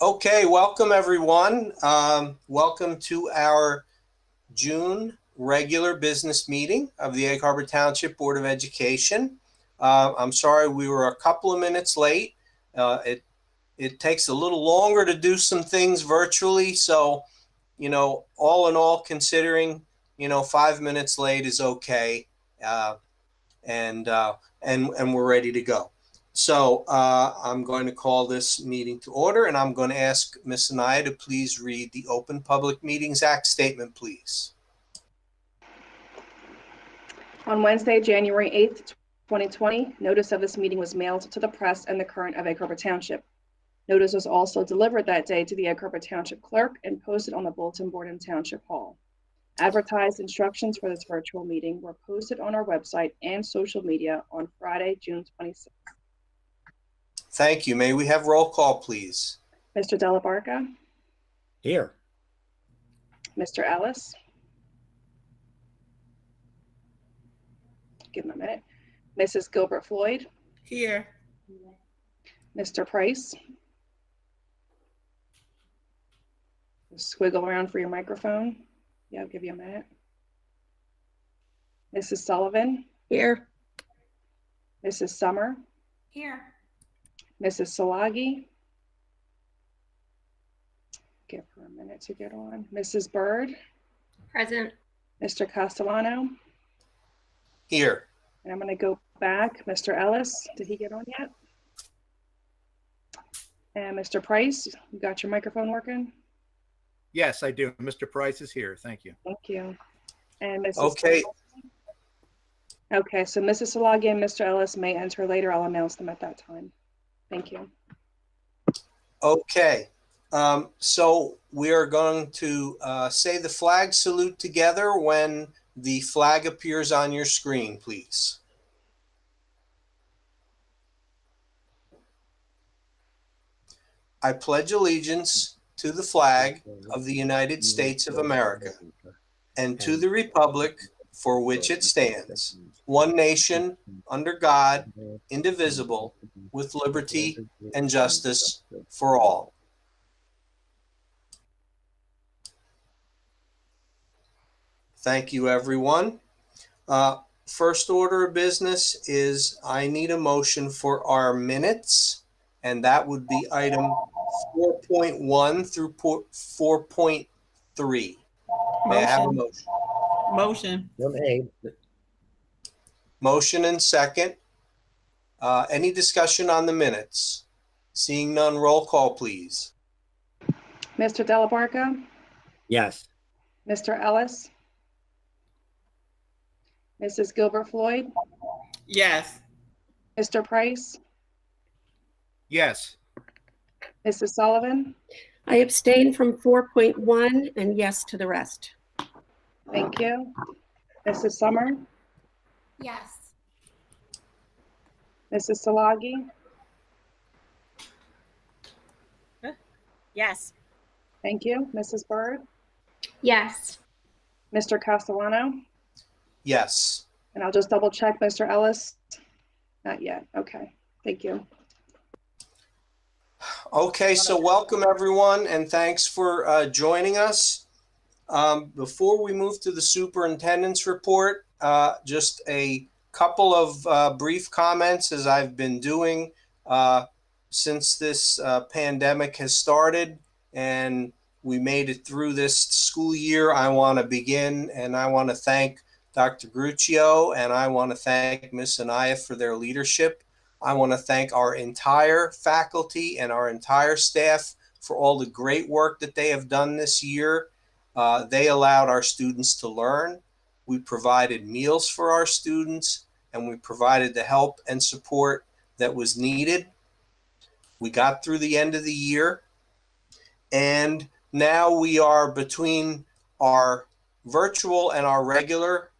Okay, welcome everyone. Welcome to our June regular business meeting of the Egg Harbor Township Board of Education. I'm sorry we were a couple of minutes late. It takes a little longer to do some things virtually, so all in all, considering 5 minutes late is okay, and we're ready to go. So I'm going to call this meeting to order, and I'm going to ask Ms. Anaya to please read the Open Public Meetings Act statement, please. On Wednesday, January 8th, 2020, notice of this meeting was mailed to the press and the Current of Egg Harbor Township. Notice was also delivered that day to the Egg Harbor Township clerk and posted on the bulletin board in Township Hall. Advertised instructions for this virtual meeting were posted on our website and social media on Friday, June 26th. Thank you. May we have roll call, please? Mr. Della Barca? Here. Mr. Ellis? Give him a minute. Mrs. Gilbert Floyd? Here. Mr. Price? Squiggle around for your microphone. Yeah, I'll give you a minute. Mrs. Sullivan? Here. Mrs. Summer? Here. Mrs. Salagi? Give her a minute to get on. Mrs. Bird? Present. Mr. Castellano? Here. And I'm going to go back. Mr. Ellis, did he get on yet? And Mr. Price, you got your microphone working? Yes, I do. Mr. Price is here. Thank you. Thank you. And Mrs. Okay. Okay, so Mrs. Salagi and Mr. Ellis may enter later. I'll announce them at that time. Thank you. Okay. So we are going to say the flag salute together when the flag appears on your screen, please. I pledge allegiance to the flag of the United States of America and to the republic for which it stands, one nation, under God, indivisible, with liberty and justice for all. Thank you, everyone. First order of business is I need a motion for our minutes, and that would be item 4.1 through 4.3. May I have a motion? Motion. Motion and second. Any discussion on the minutes? Seeing none, roll call, please. Mr. Della Barca? Yes. Mr. Ellis? Mrs. Gilbert Floyd? Yes. Mr. Price? Yes. Mrs. Sullivan? I abstain from 4.1 and yes to the rest. Thank you. Mrs. Summer? Yes. Mrs. Salagi? Yes. Thank you. Mrs. Bird? Yes. Mr. Castellano? Yes. And I'll just double check, Mr. Ellis? Not yet. Okay. Thank you. Okay, so welcome everyone, and thanks for joining us. Before we move to the superintendent's report, just a couple of brief comments as I've been doing since this pandemic has started and we made it through this school year. I want to begin and I want to thank Dr. Gruccio and I want to thank Ms. Anaya for their leadership. I want to thank our entire faculty and our entire staff for all the great work that they have done this year. They allowed our students to learn. We provided meals for our students, and we provided the help and support that was needed. We got through the end of the year, and now we are between our virtual and our regular,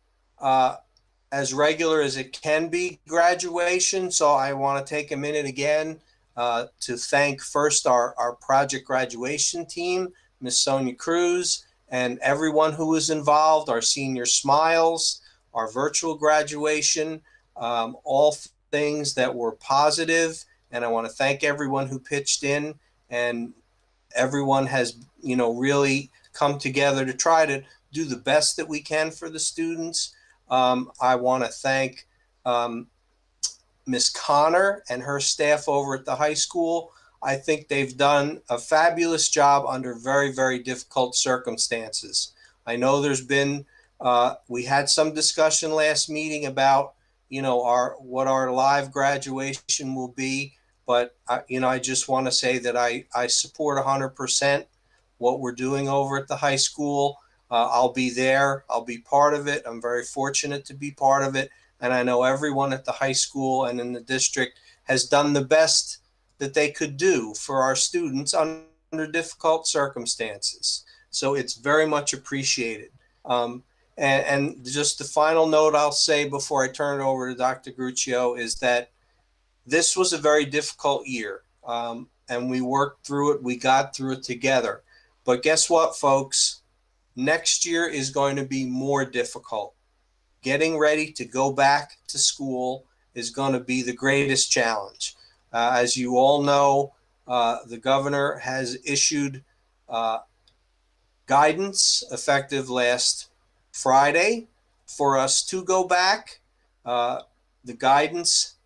as regular as it can be, graduation. So I want to take a minute again to thank first our project graduation team, Ms. Sonia Cruz, and everyone who was involved, our senior smiles, our virtual graduation, all things that were positive. And I want to thank everyone who pitched in and everyone has, really come together to try to do the best that we can for the students. I want to thank Ms. Connor and her staff over at the high school. I think they've done a fabulous job under very, very difficult circumstances. I know there's been, we had some discussion last meeting about, what our live graduation will be. But, I just want to say that I support 100% what we're doing over at the high school. I'll be there. I'll be part of it. I'm very fortunate to be part of it. And I know everyone at the high school and in the district has done the best that they could do for our students under difficult circumstances. So it's very much appreciated. And just the final note I'll say before I turn it over to Dr. Gruccio is that this was a very difficult year. And we worked through it. We got through it together. But guess what, folks? Next year is going to be more difficult. Getting ready to go back to school is going to be the greatest challenge. As you all know, the governor has issued guidance effective last Friday for us to go back. The guidance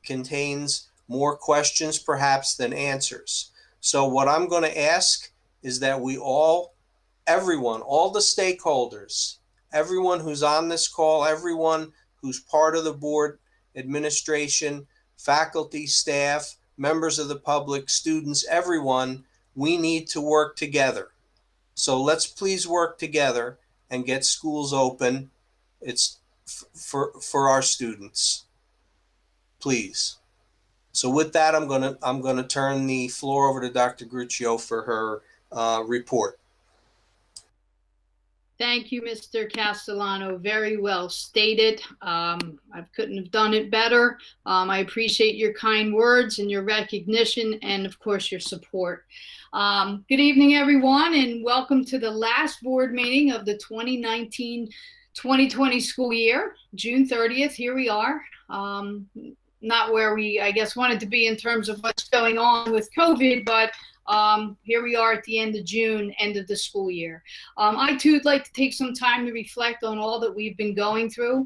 contains more questions perhaps than answers. So what I'm going to ask is that we all, everyone, all the stakeholders, everyone who's on this call, everyone who's part of the board, administration, faculty, staff, members of the public, students, everyone, we need to work together. So let's please work together and get schools open. It's for our students, please. So with that, I'm gonna turn the floor over to Dr. Gruccio for her report. Thank you, Mr. Castellano. Very well stated. I couldn't have done it better. I appreciate your kind words and your recognition and, of course, your support. Good evening, everyone, and welcome to the last board meeting of the 2019-2020 school year. June 30th, here we are. Not where we, I guess, wanted to be in terms of what's going on with COVID, but here we are at the end of June, end of the school year. I too would like to take some time to reflect on all that we've been going through.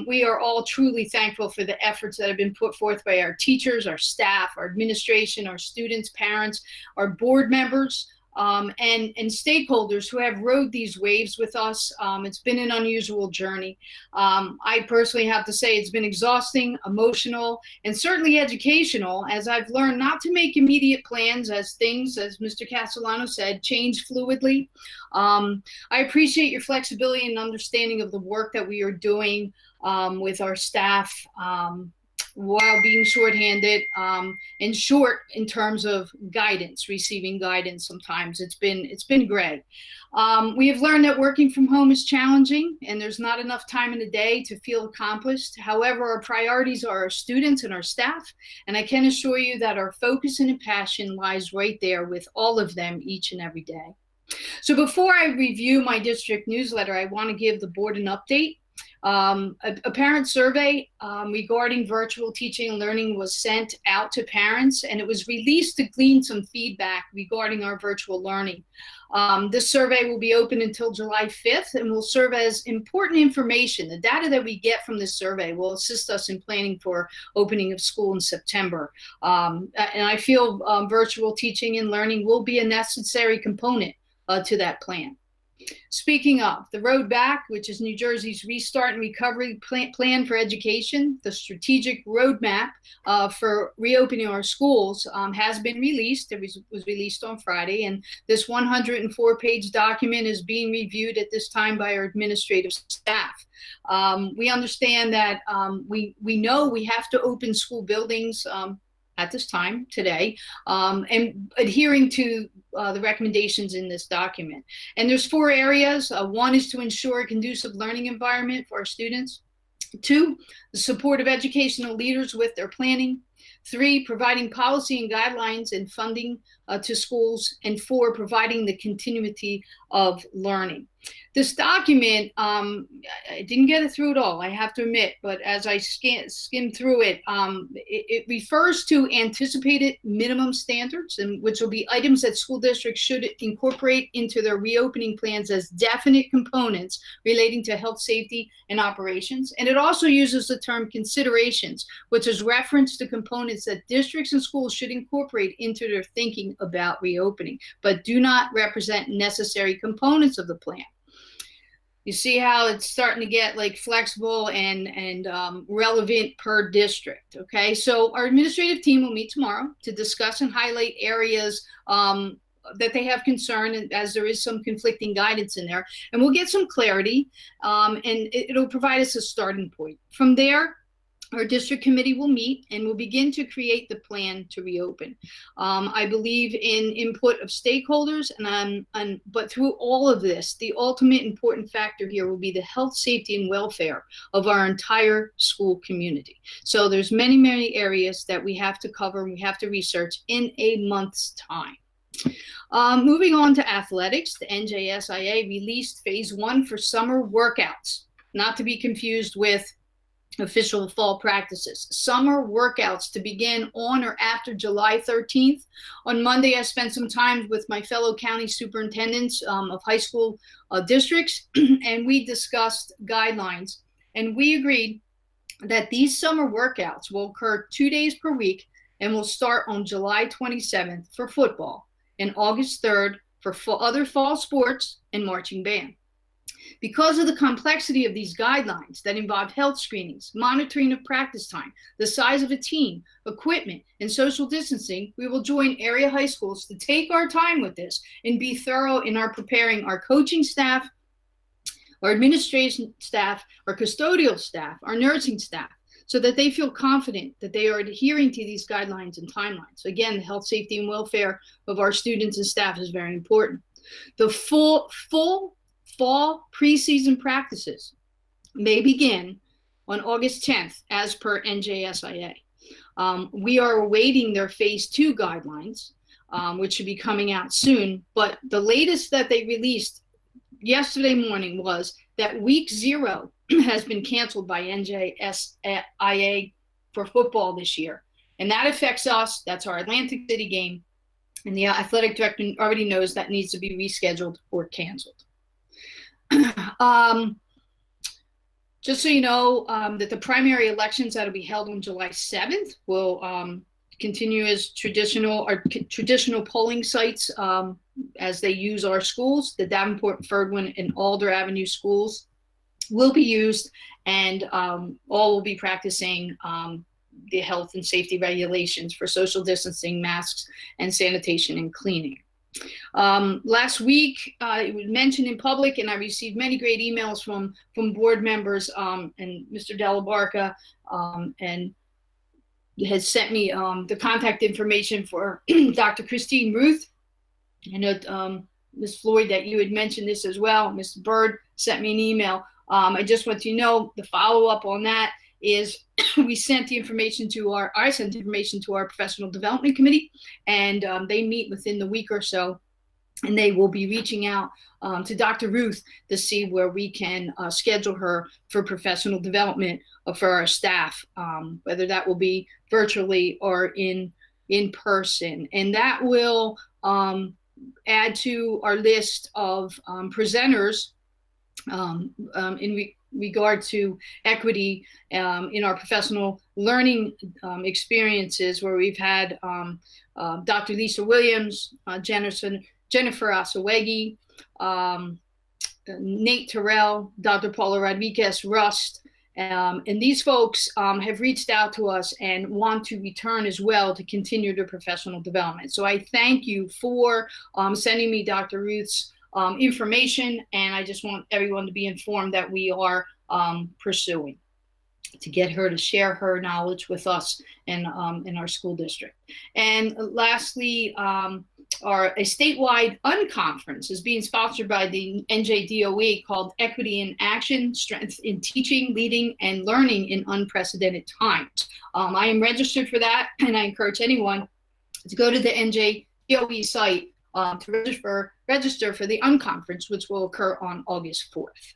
We are all truly thankful for the efforts that have been put forth by our teachers, our staff, our administration, our students, parents, our board members, and stakeholders who have rode these waves with us. It's been an unusual journey. I personally have to say it's been exhausting, emotional, and certainly educational, as I've learned not to make immediate plans as things, as Mr. Castellano said, change fluidly. I appreciate your flexibility and understanding of the work that we are doing with our staff, while being shorthanded and short in terms of guidance, receiving guidance sometimes. It's been great. We have learned that working from home is challenging and there's not enough time in the day to feel accomplished. However, our priorities are our students and our staff, and I can assure you that our focus and passion lies right there with all of them each and every day. So before I review my district newsletter, I want to give the board an update. A parent survey regarding virtual teaching and learning was sent out to parents, and it was released to glean some feedback regarding our virtual learning. This survey will be open until July 5th and will serve as important information. The data that we get from this survey will assist us in planning for opening of school in September. And I feel virtual teaching and learning will be a necessary component to that plan. Speaking of the road back, which is New Jersey's restart and recovery plan for education, the strategic roadmap for reopening our schools has been released. It was released on Friday, and this 104-page document is being reviewed at this time by our administrative staff. We understand that we know we have to open school buildings at this time today, and adhering to the recommendations in this document. And there's 4 areas. One is to ensure a conducive learning environment for our students. 2, the support of educational leaders with their planning. 3, providing policy and guidelines and funding to schools, and 4, providing the continuity of learning. This document, I didn't get it through it all, I have to admit, but as I skimmed through it, it refers to anticipated minimum standards, and which will be items that school districts should incorporate into their reopening plans as definite components relating to health, safety, and operations. And it also uses the term considerations, which is reference to components that districts and schools should incorporate into their thinking about reopening, but do not represent necessary components of the plan. You see how it's starting to get like flexible and relevant per district, okay? So our administrative team will meet tomorrow to discuss and highlight areas that they have concern, as there is some conflicting guidance in there. And we'll get some clarity, and it'll provide us a starting point. From there, our district committee will meet and will begin to create the plan to reopen. I believe in input of stakeholders, but through all of this, the ultimate important factor here will be the health, safety, and welfare of our entire school community. So there's many, many areas that we have to cover and we have to research in a month's time. Moving on to athletics, the NJSIA released phase 1 for summer workouts, not to be confused with official fall practices. Summer workouts to begin on or after July 13th. On Monday, I spent some time with my fellow county superintendents of high school districts, and we discussed guidelines. And we agreed that these summer workouts will occur 2 days per week and will start on July 27th for football and August 3rd for other fall sports and marching band. Because of the complexity of these guidelines that involve health screenings, monitoring of practice time, the size of a team, equipment, and social distancing, we will join area high schools to take our time with this and be thorough in our preparing our coaching staff, our administration staff, our custodial staff, our nursing staff, so that they feel confident that they are adhering to these guidelines and timelines. Again, the health, safety, and welfare of our students and staff is very important. The full fall preseason practices may begin on August 10th, as per NJSIA. We are awaiting their phase 2 guidelines, which should be coming out soon. But the latest that they released yesterday morning was that week 0 has been canceled by NJSIA for football this year. And that affects us. That's our Atlantic City game. And the athletic director already knows that needs to be rescheduled or canceled. Just so you know, that the primary elections that will be held on July 7th will continue as traditional polling sites as they use our schools. The Davenport, Ferdwin, and Alder Avenue schools will be used, and all will be practicing the health and safety regulations for social distancing, masks, and sanitation and cleaning. Last week, it was mentioned in public, and I received many great emails from board members and Mr. Delabarca, and has sent me the contact information for Dr. Christine Ruth. I know, Ms. Floyd, that you had mentioned this as well. Ms. Bird sent me an email. I just want you to know the follow-up on that is I sent information to our professional development committee, and they meet within the week or so, and they will be reaching out to Dr. Ruth to see where we can schedule her for professional development for our staff, whether that will be virtually or in person. And that will add to our list of presenters in regard to equity in our professional learning experiences, where we've had Dr. Lisa Williams, Jennifer Asawegi, Nate Terrell, Dr. Paula Rodriguez Rust, and these folks have reached out to us and want to return as well to continue their professional development. So I thank you for sending me Dr. Ruth's information, and I just want everyone to be informed that we are pursuing to get her to share her knowledge with us and in our school district. And lastly, a statewide unconference is being sponsored by the NJDOE called Equity in Action, Strength in Teaching, Leading, and Learning in Unprecedented Times. I am registered for that, and I encourage anyone to go to the GOE site to register for the unconference, which will occur on August 4th.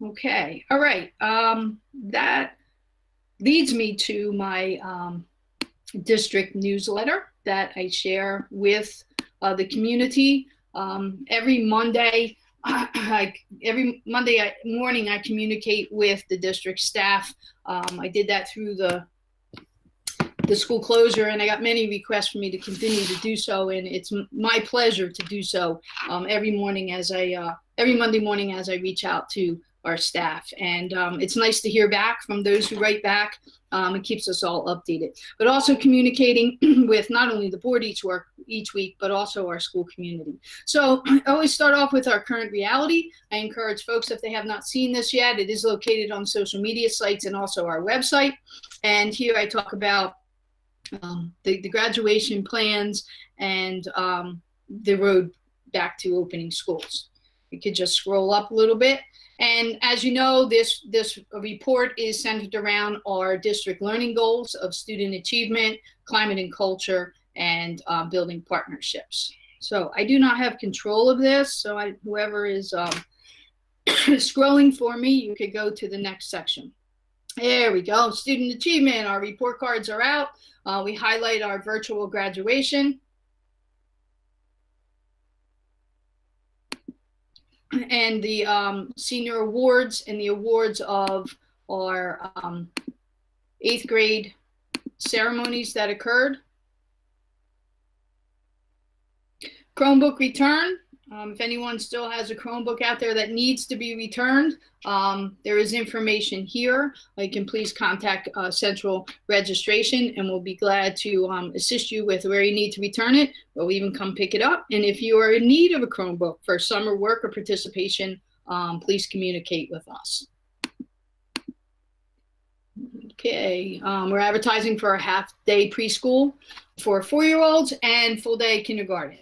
Okay, all right. That leads me to my district newsletter that I share with the community. Every Monday morning, I communicate with the district staff. I did that through the school closure, and I got many requests for me to continue to do so, and it's my pleasure to do so every Monday morning as I reach out to our staff. And it's nice to hear back from those who write back. It keeps us all updated, but also communicating with not only the board each week, but also our school community. So I always start off with our current reality. I encourage folks, if they have not seen this yet, it is located on social media sites and also our website. And here I talk about the graduation plans and the road back to opening schools. You could just scroll up a little bit. And as you know, this report is centered around our district learning goals of student achievement, climate and culture, and building partnerships. So I do not have control of this. So whoever is scrolling for me, you could go to the next section. There we go. Student achievement. Our report cards are out. We highlight our virtual graduation. And the senior awards and the awards of our 8th grade ceremonies that occurred. Chromebook return. If anyone still has a Chromebook out there that needs to be returned, there is information here. You can please contact Central Registration, and we'll be glad to assist you with where you need to return it. We'll even come pick it up. And if you are in need of a Chromebook for summer work or participation, please communicate with us. Okay, we're advertising for a half-day preschool for 4-year-olds and full-day kindergarten.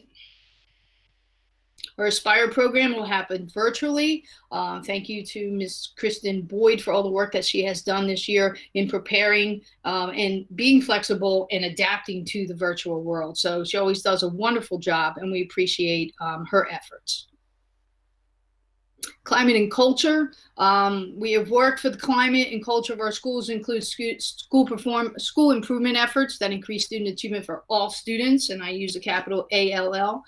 Our Aspire program will happen virtually. Thank you to Ms. Kristen Boyd for all the work that she has done this year in preparing and being flexible and adapting to the virtual world. So she always does a wonderful job, and we appreciate her efforts. Climate and culture. We have worked for the climate and culture of our schools, include school improvement efforts that increase student achievement for all students, and I use the capital ALL,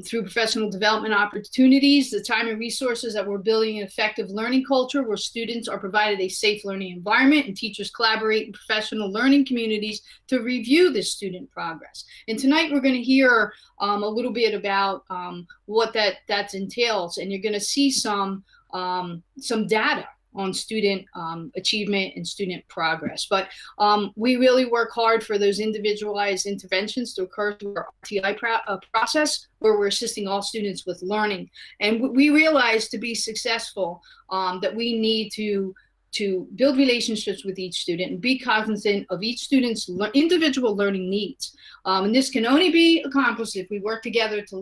through professional development opportunities, the time and resources that we're building an effective learning culture where students are provided a safe learning environment and teachers collaborate in professional learning communities to review the student progress. And tonight we're going to hear a little bit about what that entails, and you're going to see some data on student achievement and student progress. But we really work hard for those individualized interventions to occur through our RTI process, where we're assisting all students with learning. And we realize to be successful that we need to build relationships with each student and be cognizant of each student's individual learning needs. And this can only be accomplished if we work together to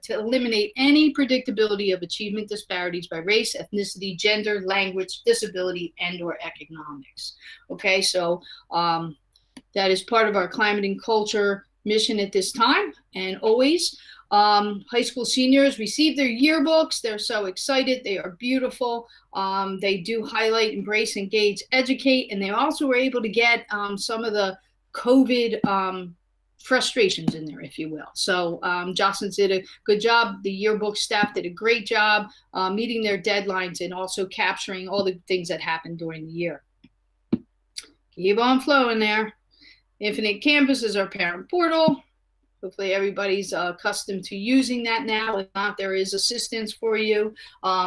eliminate any predictability of achievement disparities by race, ethnicity, gender, language, disability, and/or economics. Okay, so that is part of our climate and culture mission at this time and always. High school seniors receive their yearbooks. They're so excited. They are beautiful. They do highlight, embrace, engage, educate, and they also were able to get some of the COVID frustrations in there, if you will. So Jocelyn did a good job. The yearbook staff did a great job meeting their deadlines and also capturing all the things that happened during the year. Keep on flowing there. Infinite Campus is our parent portal. Hopefully everybody's accustomed to using that now. If not, there is assistance for you.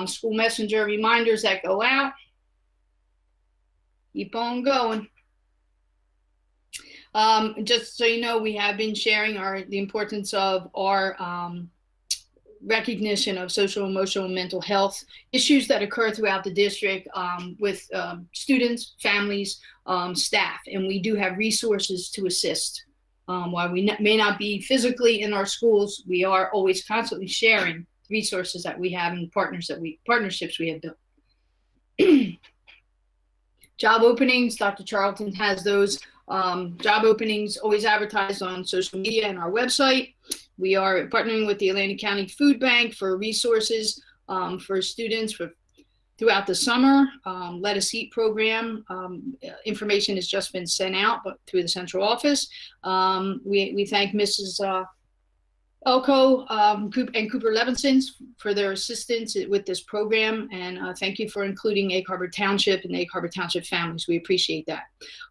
School messenger reminders that go out. Keep on going. Just so you know, we have been sharing the importance of our recognition of social, emotional, and mental health issues that occur throughout the district with students, families, staff, and we do have resources to assist. While we may not be physically in our schools, we are always constantly sharing resources that we have and partnerships we have built. Job openings, Dr. Charlton has those Job openings always advertised on social media and our website. We are partnering with the Atlantic County Food Bank for resources for students throughout the summer. Let Us Eat program information has just been sent out, but through the central office. We thank Mrs. Elko and Cooper Levinson for their assistance with this program, and thank you for including Egg Harbor Township and the Egg Harbor Township families. We appreciate that.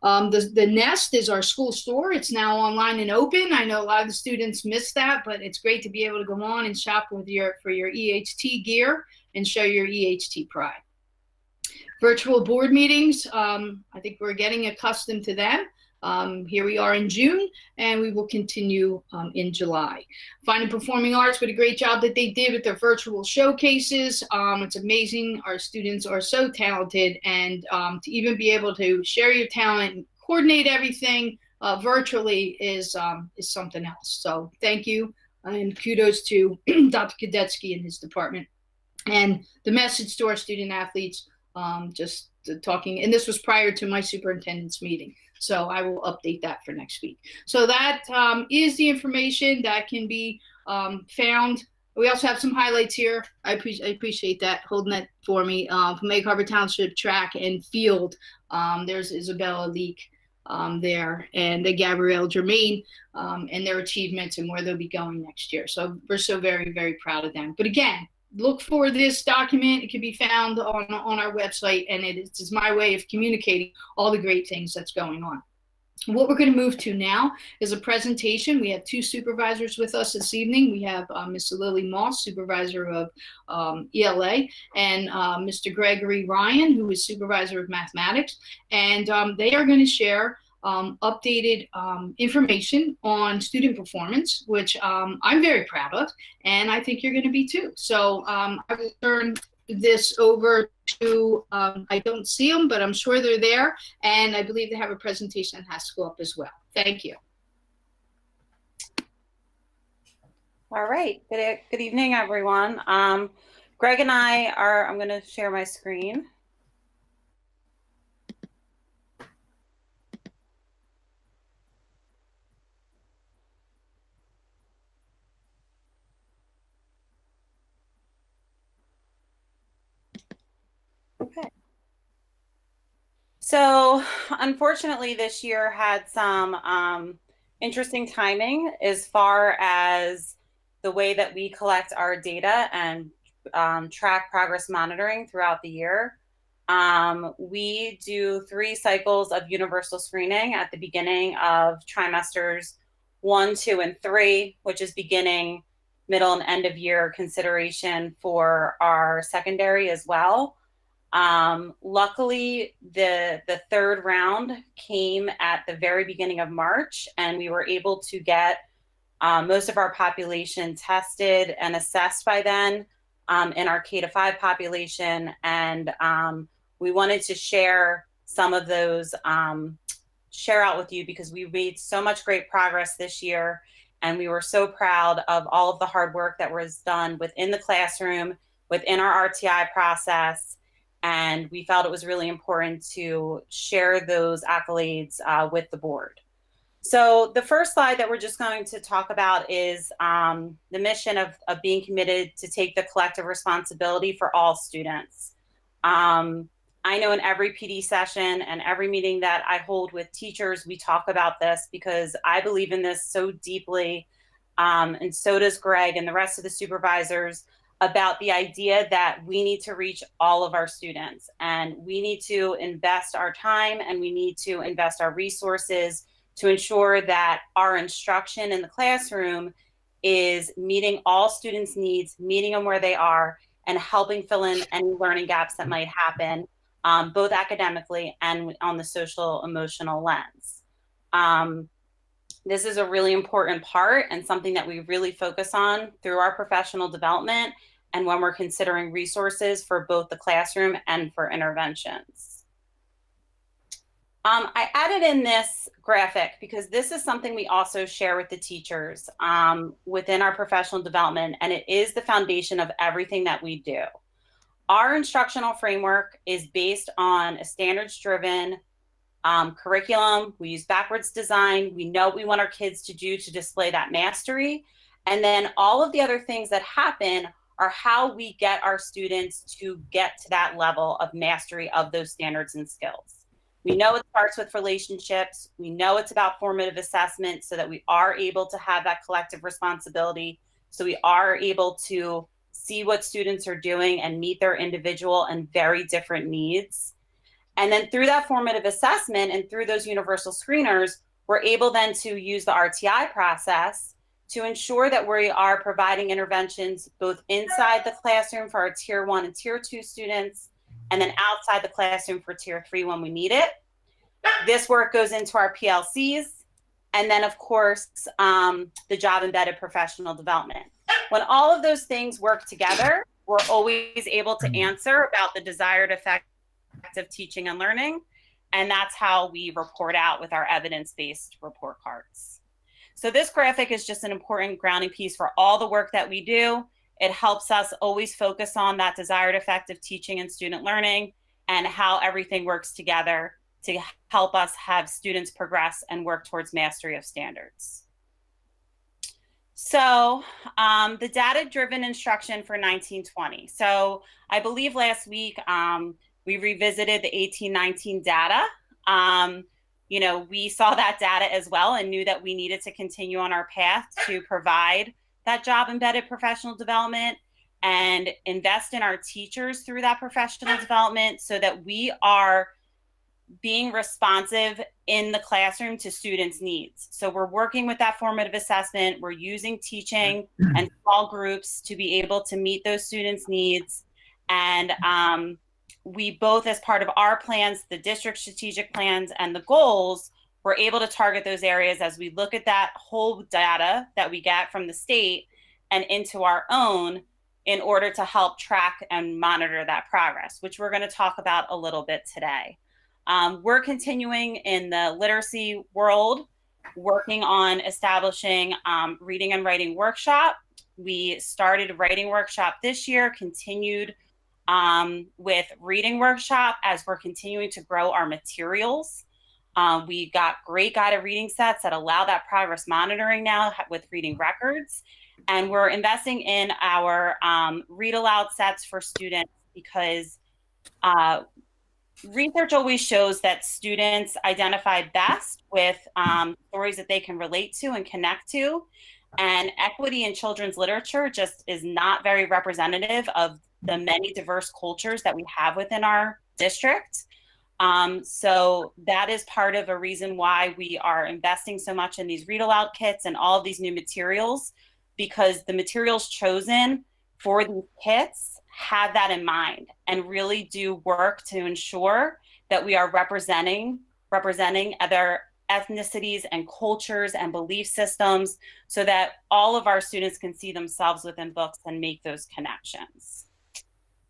The Nest is our school store. It's now online and open. I know a lot of the students miss that, but it's great to be able to go on and shop with for your EHT gear and show your EHT pride. Virtual board meetings, I think we're getting accustomed to them. Here we are in June, and we will continue in July. Fine and Performing Arts, what a great job that they did with their virtual showcases. It's amazing. Our students are so talented, and to even be able to share your talent and coordinate everything virtually is something else. So thank you, and kudos to Dr. Kadetsky and his department. And the message to our student athletes, just talking, and this was prior to my superintendent's meeting. So I will update that for next week. So that is the information that can be found. We also have some highlights here. I appreciate that, holding that for me. From Egg Harbor Township track and field, there's Isabella Leak there, and the Gabrielle Germain and their achievements and where they'll be going next year. So we're so very, very proud of them. But again, look for this document. It can be found on our website, and it is my way of communicating all the great things that's going on. What we're going to move to now is a presentation. We have two supervisors with us this evening. We have Ms. Lily Moss, supervisor of ELA, and Mr. Gregory Ryan, who is supervisor of mathematics. And they are going to share updated information on student performance, which I'm very proud of, and I think you're going to be too. So I will turn this over to, I don't see them, but I'm sure they're there, and I believe they have a presentation that has to go up as well. Thank you. All right, good evening, everyone. Greg and I'm going to share my screen. Okay. So unfortunately, this year had some interesting timing as far as the way that we collect our data and track progress monitoring throughout the year. We do 3 cycles of universal screening at the beginning of trimesters 1, 2, and 3, which is beginning, middle, and end of year consideration for our secondary as well. Luckily, the 3rd round came at the very beginning of March, and we were able to get most of our population tested and assessed by then in our K-5 population. And we wanted to share some of those, share out with you, because we made so much great progress this year, and we were so proud of all of the hard work that was done within the classroom, within our RTI process. And we felt it was really important to share those accolades with the board. So the first slide that we're just going to talk about is the mission of being committed to take the collective responsibility for all students. I know in every PD session and every meeting that I hold with teachers, we talk about this because I believe in this so deeply, and so does Greg and the rest of the supervisors, about the idea that we need to reach all of our students, and we need to invest our time, and we need to invest our resources to ensure that our instruction in the classroom is meeting all students' needs, meeting them where they are, and helping fill in any learning gaps that might happen, both academically and on the social emotional lens. This is a really important part and something that we really focus on through our professional development and when we're considering resources for both the classroom and for interventions. I added in this graphic because this is something we also share with the teachers within our professional development, and it is the foundation of everything that we do. Our instructional framework is based on a standards-driven curriculum. We use backwards design. We know what we want our kids to do to display that mastery. And then all of the other things that happen are how we get our students to get to that level of mastery of those standards and skills. We know it starts with relationships. We know it's about formative assessment so that we are able to have that collective responsibility. So we are able to see what students are doing and meet their individual and very different needs. And then through that formative assessment and through those universal screeners, we're able then to use the RTI process to ensure that we are providing interventions both inside the classroom for our Tier 1 and Tier 2 students, and then outside the classroom for Tier 3 when we need it. This work goes into our PLCs, and then of course, the job embedded professional development. When all of those things work together, we're always able to answer about the desired effect of teaching and learning, and that's how we report out with our evidence-based report cards. So this graphic is just an important grounding piece for all the work that we do. It helps us always focus on that desired effect of teaching and student learning and how everything works together to help us have students progress and work towards mastery of standards. So the data-driven instruction for 1920. So I believe last week we revisited the 1819 data. You know, we saw that data as well and knew that we needed to continue on our path to provide that job embedded professional development and invest in our teachers through that professional development so that we are being responsive in the classroom to students' needs. So we're working with that formative assessment. We're using teaching and small groups to be able to meet those students' needs. And we both, as part of our plans, the district strategic plans and the goals, we're able to target those areas as we look at that whole data that we get from the state and into our own in order to help track and monitor that progress, which we're going to talk about a little bit today. We're continuing in the literacy world, working on establishing reading and writing workshop. We started a writing workshop this year, continued with reading workshop as we're continuing to grow our materials. We got great guided reading sets that allow that progress monitoring now with reading records. And we're investing in our read aloud sets for students because research always shows that students identify best with stories that they can relate to and connect to. And equity in children's literature just is not very representative of the many diverse cultures that we have within our district. So that is part of a reason why we are investing so much in these read aloud kits and all of these new materials, because the materials chosen for these kits have that in mind and really do work to ensure that we are representing other ethnicities and cultures and belief systems so that all of our students can see themselves within books and make those connections.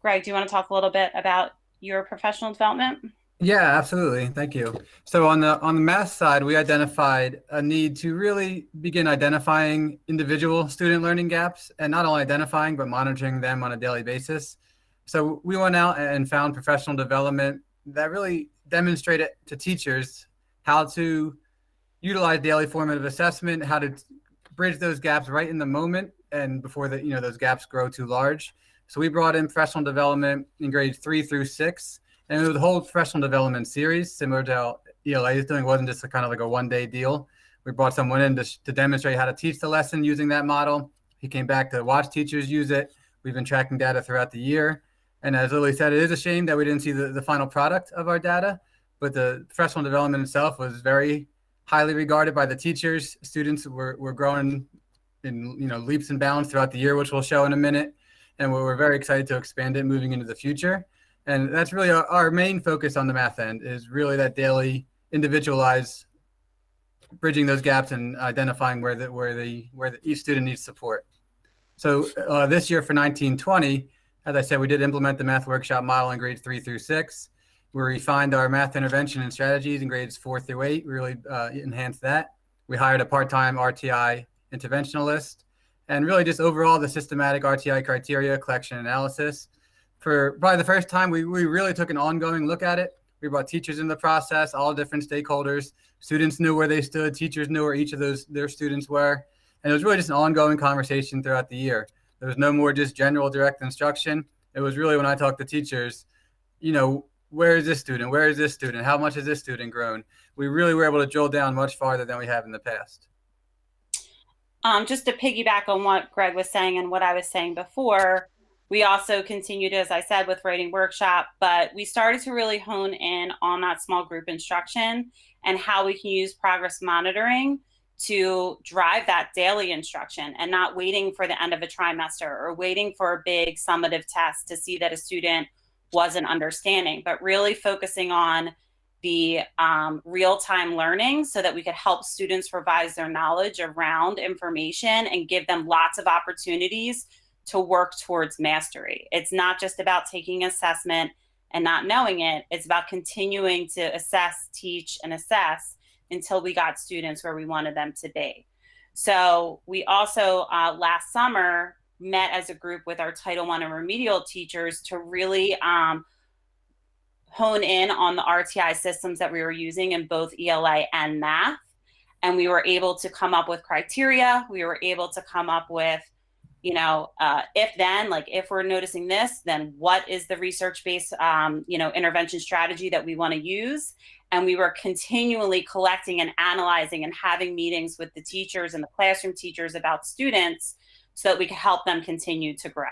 Greg, do you want to talk a little bit about your professional development? Yeah, absolutely. Thank you. So on the math side, we identified a need to really begin identifying individual student learning gaps, and not only identifying, but monitoring them on a daily basis. So we went out and found professional development that really demonstrated to teachers how to utilize daily formative assessment, how to bridge those gaps right in the moment and before those gaps grow too large. So we brought in professional development in grades 3 through 6. And it was a whole professional development series, similar to how ELA is doing. It wasn't just kind of like a one-day deal. We brought someone in to demonstrate how to teach the lesson using that model. He came back to watch teachers use it. We've been tracking data throughout the year. And as Lily said, it is a shame that we didn't see the final product of our data, but the professional development itself was very highly regarded by the teachers. Students were growing in leaps and bounds throughout the year, which we'll show in a minute. And we're very excited to expand it moving into the future. And that's really our main focus on the math end, is really that daily individualized, bridging those gaps and identifying where each student needs support. So this year for 1920, as I said, we did implement the math workshop model in grades 3 through 6. We refined our math intervention and strategies in grades 4 through 8. We really enhanced that. We hired a part-time RTI interventionalist, and really just overall the systematic RTI criteria collection analysis. For probably the first time, we really took an ongoing look at it. We brought teachers in the process, all different stakeholders. Students knew where they stood. Teachers knew where each of their students were. And it was really just an ongoing conversation throughout the year. There was no more just general direct instruction. It was really when I talked to teachers, where is this student? Where is this student? How much has this student grown? We really were able to drill down much farther than we have in the past. Just to piggyback on what Greg was saying and what I was saying before, we also continued, as I said, with writing workshop, but we started to really hone in on that small group instruction and how we can use progress monitoring to drive that daily instruction and not waiting for the end of a trimester or waiting for a big summative test to see that a student wasn't understanding, but really focusing on the real-time learning so that we could help students revise their knowledge around information and give them lots of opportunities to work towards mastery. It's not just about taking assessment and not knowing it. It's about continuing to assess, teach, and assess until we got students where we wanted them to be. So we also last summer met as a group with our Title I and remedial teachers to really hone in on the RTI systems that we were using in both ELA and math. And we were able to come up with criteria. We were able to come up with, if we're noticing this, then what is the research-based, intervention strategy that we want to use? And we were continually collecting and analyzing and having meetings with the teachers and the classroom teachers about students so that we could help them continue to grow.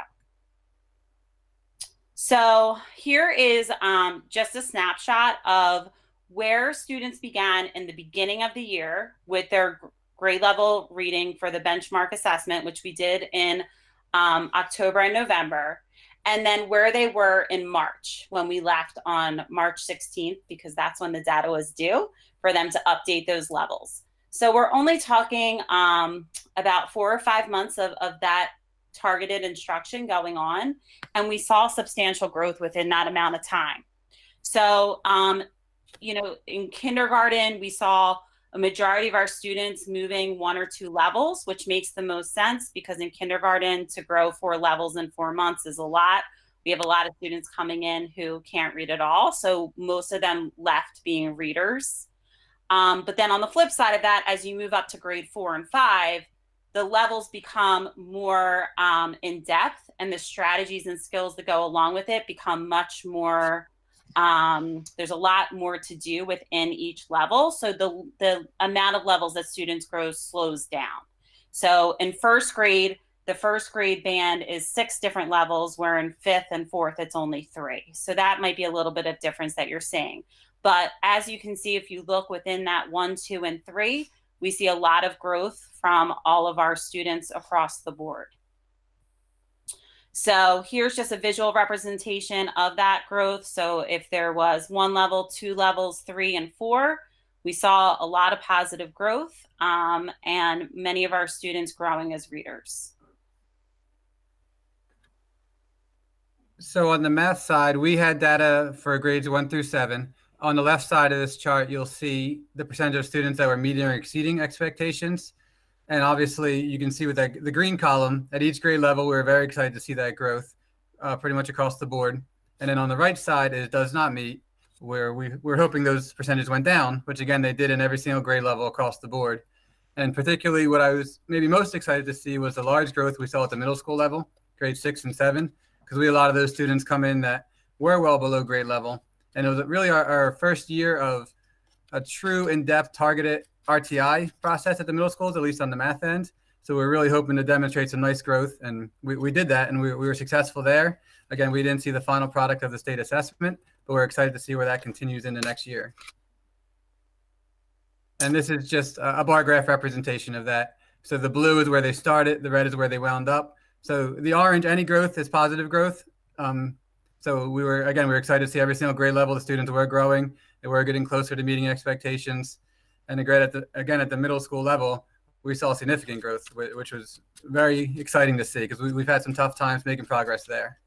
So here is just a snapshot of where students began in the beginning of the year with their grade level reading for the benchmark assessment, which we did in October and November, and then where they were in March when we left on March 16th, because that's when the data was due for them to update those levels. So we're only talking about 4 or 5 months of that targeted instruction going on, and we saw substantial growth within that amount of time. So, in kindergarten, we saw a majority of our students moving 1 or 2 levels, which makes the most sense because in kindergarten to grow 4 levels in 4 months is a lot. We have a lot of students coming in who can't read at all. So most of them left being readers. But then on the flip side of that, as you move up to grade 4 and 5, the levels become more in depth, and the strategies and skills that go along with it become much more, there's a lot more to do within each level. So the amount of levels that students grow slows down. So in first grade, the first grade band is 6 different levels, where in 5th and 4th, it's only 3. So that might be a little bit of difference that you're seeing. But as you can see, if you look within that 1, 2, and 3, we see a lot of growth from all of our students across the board. So here's just a visual representation of that growth. So if there was 1 level, 2 levels, 3, and 4, we saw a lot of positive growth and many of our students growing as readers. So on the math side, we had data for grades 1 through 7. On the left side of this chart, you'll see the percentage of students that were meeting or exceeding expectations. And obviously, you can see with the green column, at each grade level, we were very excited to see that growth pretty much across the board. And then on the right side, it does not meet, where we're hoping those percentages went down, which again, they did in every single grade level across the board. And particularly what I was maybe most excited to see was the large growth we saw at the middle school level, grades 6 and 7, because we had a lot of those students come in that were well below grade level. And it was really our first year of a true in-depth targeted RTI process at the middle schools, at least on the math end. So we're really hoping to demonstrate some nice growth, and we did that, and we were successful there. Again, we didn't see the final product of the state assessment, but we're excited to see where that continues into next year. And this is just a bar graph representation of that. So the blue is where they started, the red is where they wound up. So the orange, any growth is positive growth. So we were excited to see every single grade level the students were growing. They were getting closer to meeting expectations. And again, at the middle school level, we saw significant growth, which was very exciting to see because we've had some tough times making progress there.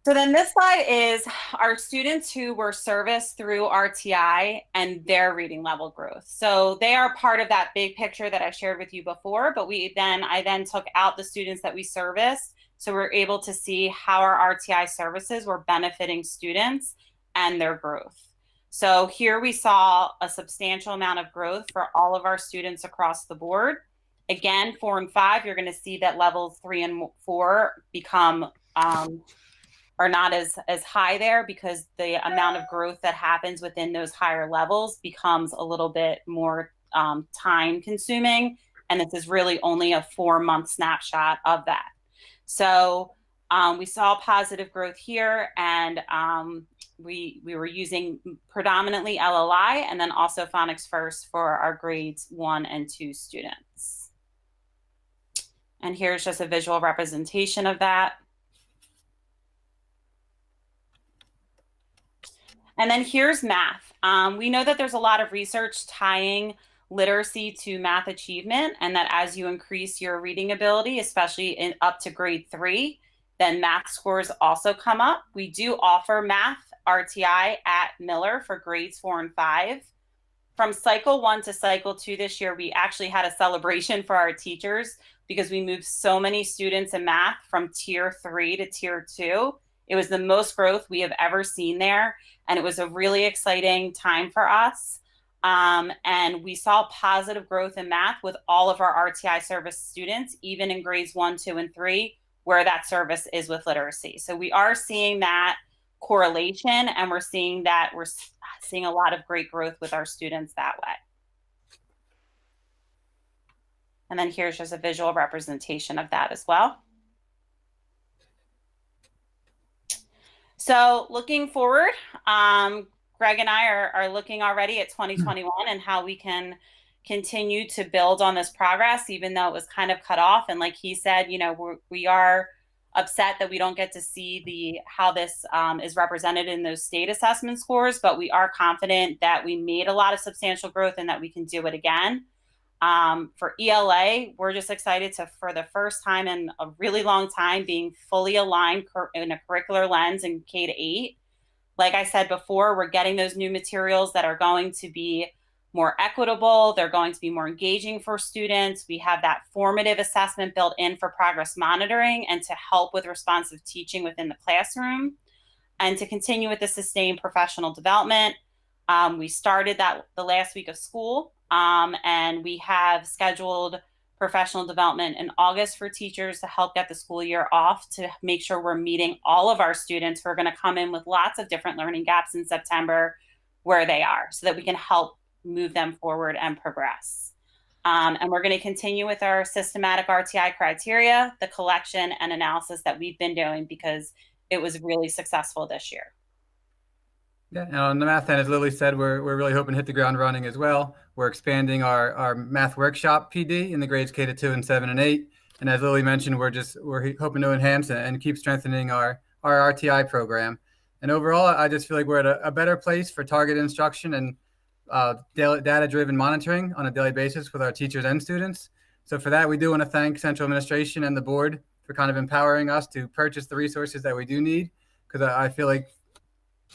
So then this slide is our students who were serviced through RTI and their reading level growth. So they are part of that big picture that I shared with you before, but I then took out the students that we serviced So we're able to see how our RTI services were benefiting students and their growth. So here we saw a substantial amount of growth for all of our students across the board. Again, 4 and 5, you're going to see that levels 3 and 4 become are not as high there, because the amount of growth that happens within those higher levels becomes a little bit more time consuming. And this is really only a 4-month snapshot of that. So we saw positive growth here, and we were using predominantly LLI and then also Phonics First for our grades 1 and 2 students. And here's just a visual representation of that. And then here's math. We know that there's a lot of research tying literacy to math achievement, and that as you increase your reading ability, especially up to grade 3, then math scores also come up. We do offer math RTI at Miller for grades 4 and 5. From cycle 1 to cycle 2 this year, we actually had a celebration for our teachers because we moved so many students in math from tier 3 to tier 2. It was the most growth we have ever seen there, and it was a really exciting time for us. And we saw positive growth in math with all of our RTI service students, even in grades 1, 2, and 3, where that service is with literacy. So we are seeing that correlation, and we're seeing a lot of great growth with our students that way. And then here's just a visual representation of that as well. So looking forward, Greg and I are looking already at 2021 and how we can continue to build on this progress, even though it was kind of cut off. And like he said, you know, we are upset that we don't get to see how this is represented in those state assessment scores, but we are confident that we made a lot of substantial growth and that we can do it again. For ELA, we're just excited to, for the first time in a really long time, being fully aligned in a curricular lens in K-8. Like I said before, we're getting those new materials that are going to be more equitable. They're going to be more engaging for students. We have that formative assessment built in for progress monitoring and to help with responsive teaching within the classroom, and to continue with the sustained professional development. We started that the last week of school, and we have scheduled professional development in August for teachers to help get the school year off, to make sure we're meeting all of our students who are going to come in with lots of different learning gaps in September where they are, so that we can help move them forward and progress. And we're going to continue with our systematic RTI criteria, the collection and analysis that we've been doing, because it was really successful this year. Yeah, and on the math end, as Lily said, we're really hoping to hit the ground running as well. We're expanding our math workshop PD in the grades K-2 and 7 and 8. And as Lily mentioned, we're hoping to enhance and keep strengthening our RTI program. And overall, I just feel like we're at a better place for targeted instruction and data-driven monitoring on a daily basis with our teachers and students. So for that, we do want to thank Central Administration and the board for kind of empowering us to purchase the resources that we do need, because I feel like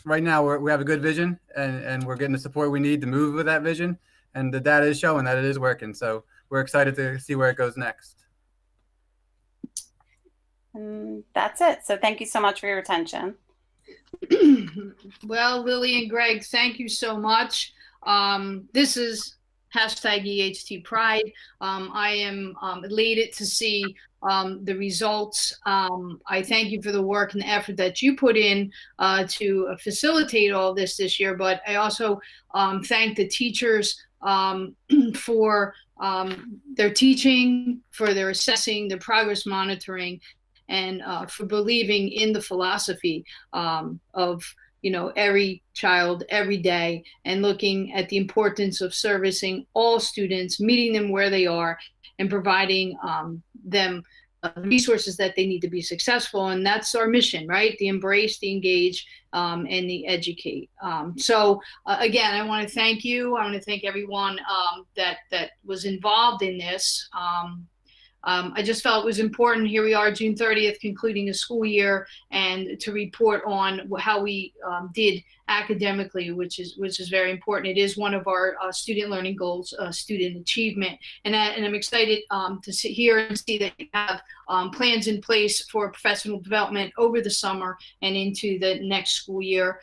right now we have a good vision and we're getting the support we need to move with that vision, and the data is showing that it is working. So we're excited to see where it goes next. And that's it. So thank you so much for your attention. Well, Lily and Greg, thank you so much. This is #EHT Pride. I am elated to see the results. I thank you for the work and the effort that you put in to facilitate all this year, but I also thank the teachers for their teaching, for their assessing, their progress monitoring, and for believing in the philosophy of, you know, every child, every day, and looking at the importance of servicing all students, meeting them where they are, and providing them resources that they need to be successful. And that's our mission, right? The embrace, the engage, and the educate. So again, I want to thank you. I want to thank everyone that was involved in this. I just felt it was important. Here we are, June 30th, concluding the school year, and to report on how we did academically, which is very important. It is one of our student learning goals, student achievement, and I'm excited to sit here and see that you have plans in place for professional development over the summer and into the next school year.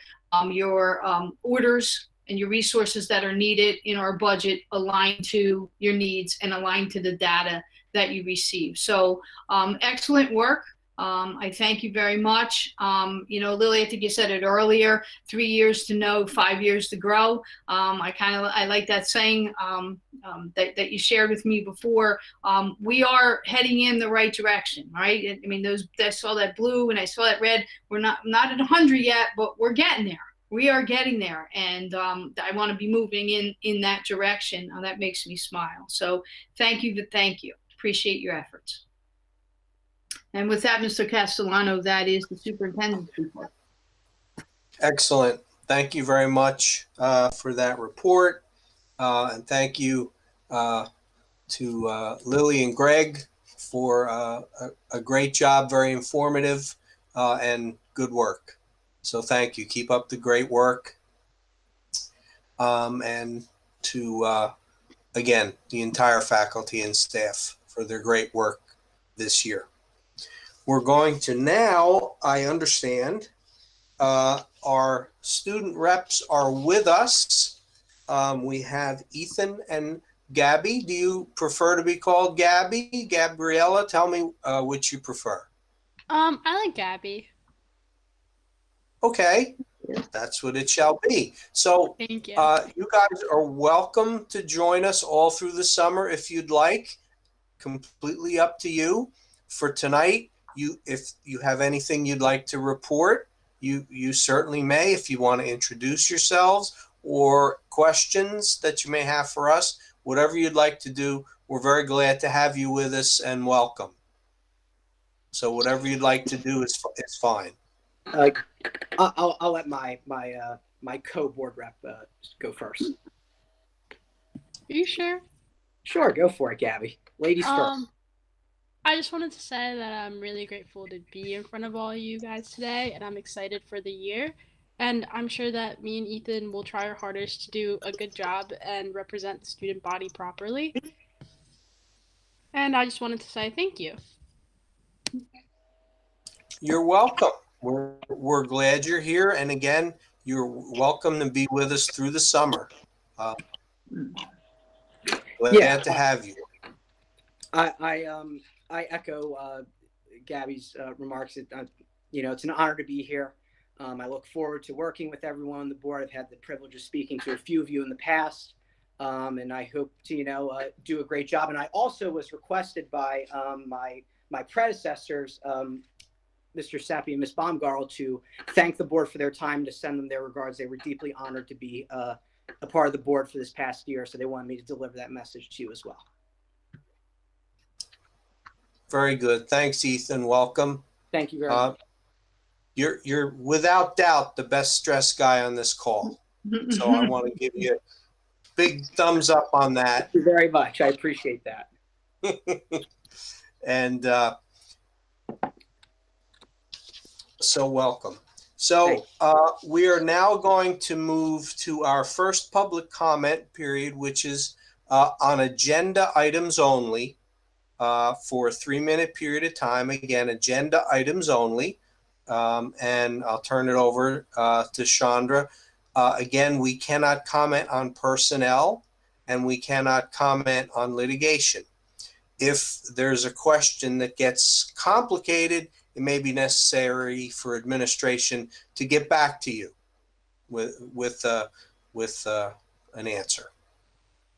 Your orders and your resources that are needed in our budget align to your needs and align to the data that you receive. So excellent work. I thank you very much. Lily, I think you said it earlier, 3 years to know, 5 years to grow. I like that saying that you shared with me before. We are heading in the right direction, right? I mean, I saw that blue and I saw that red. We're not at 100 yet, but we're getting there. We are getting there, and I want to be moving in that direction. That makes me smile. So thank you. Appreciate your efforts. And with that, Mr. Castellano, that is the superintendent's report. Excellent. Thank you very much for that report. And thank you to Lily and Greg for a great job, very informative and good work. So thank you. Keep up the great work. And to, again, the entire faculty and staff for their great work this year. We're going to now, I understand, our student reps are with us. We have Ethan and Gabby. Do you prefer to be called Gabby? Gabriella, tell me which you prefer. I like Gabby. Okay, that's what it shall be. So Thank you. you guys are welcome to join us all through the summer if you'd like. Completely up to you. For tonight, if you have anything you'd like to report, you certainly may. If you want to introduce yourselves or questions that you may have for us, whatever you'd like to do, we're very glad to have you with us and welcome. So whatever you'd like to do is fine. I'll let my co-board rep go first. Are you sure? Sure, go for it, Gabby. Ladies first. I just wanted to say that I'm really grateful to be in front of all you guys today, and I'm excited for the year. And I'm sure that me and Ethan will try our hardest to do a good job and represent the student body properly. And I just wanted to say thank you. You're welcome. We're glad you're here. And again, you're welcome to be with us through the summer. Glad to have you. I echo Gabby's remarks. It's an honor to be here. I look forward to working with everyone on the board. I've had the privilege of speaking to a few of you in the past, and I hope to do a great job. And I also was requested by my predecessors, Mr. Sappi and Ms. Baumgartel, to thank the board for their time, to send them their regards. They were deeply honored to be a part of the board for this past year, so they wanted me to deliver that message to you as well. Very good. Thanks, Ethan. Welcome. Thank you very much. You're without doubt the best stress guy on this call. So I want to give you a big thumbs up on that. Thank you very much. I appreciate that. And so welcome. So we are now going to move to our first public comment period, which is on agenda items only for a 3-minute period of time. Again, agenda items only. And I'll turn it over to Chandra. Again, we cannot comment on personnel and we cannot comment on litigation. If there's a question that gets complicated, it may be necessary for administration to get back to you with an answer.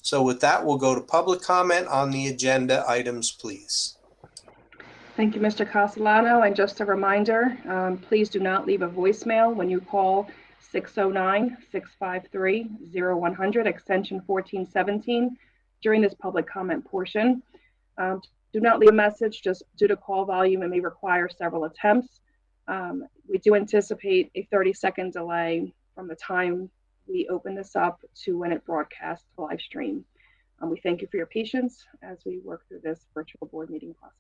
So with that, we'll go to public comment on the agenda items, please. Thank you, Mr. Castellano. And just a reminder, please do not leave a voicemail when you call 609-653-0100, extension 1417, during this public comment portion. Do not leave a message just due to call volume. It may require several attempts. We do anticipate a 30-second delay from the time we open this up to when it broadcasts live stream. We thank you for your patience as we work through this virtual board meeting process.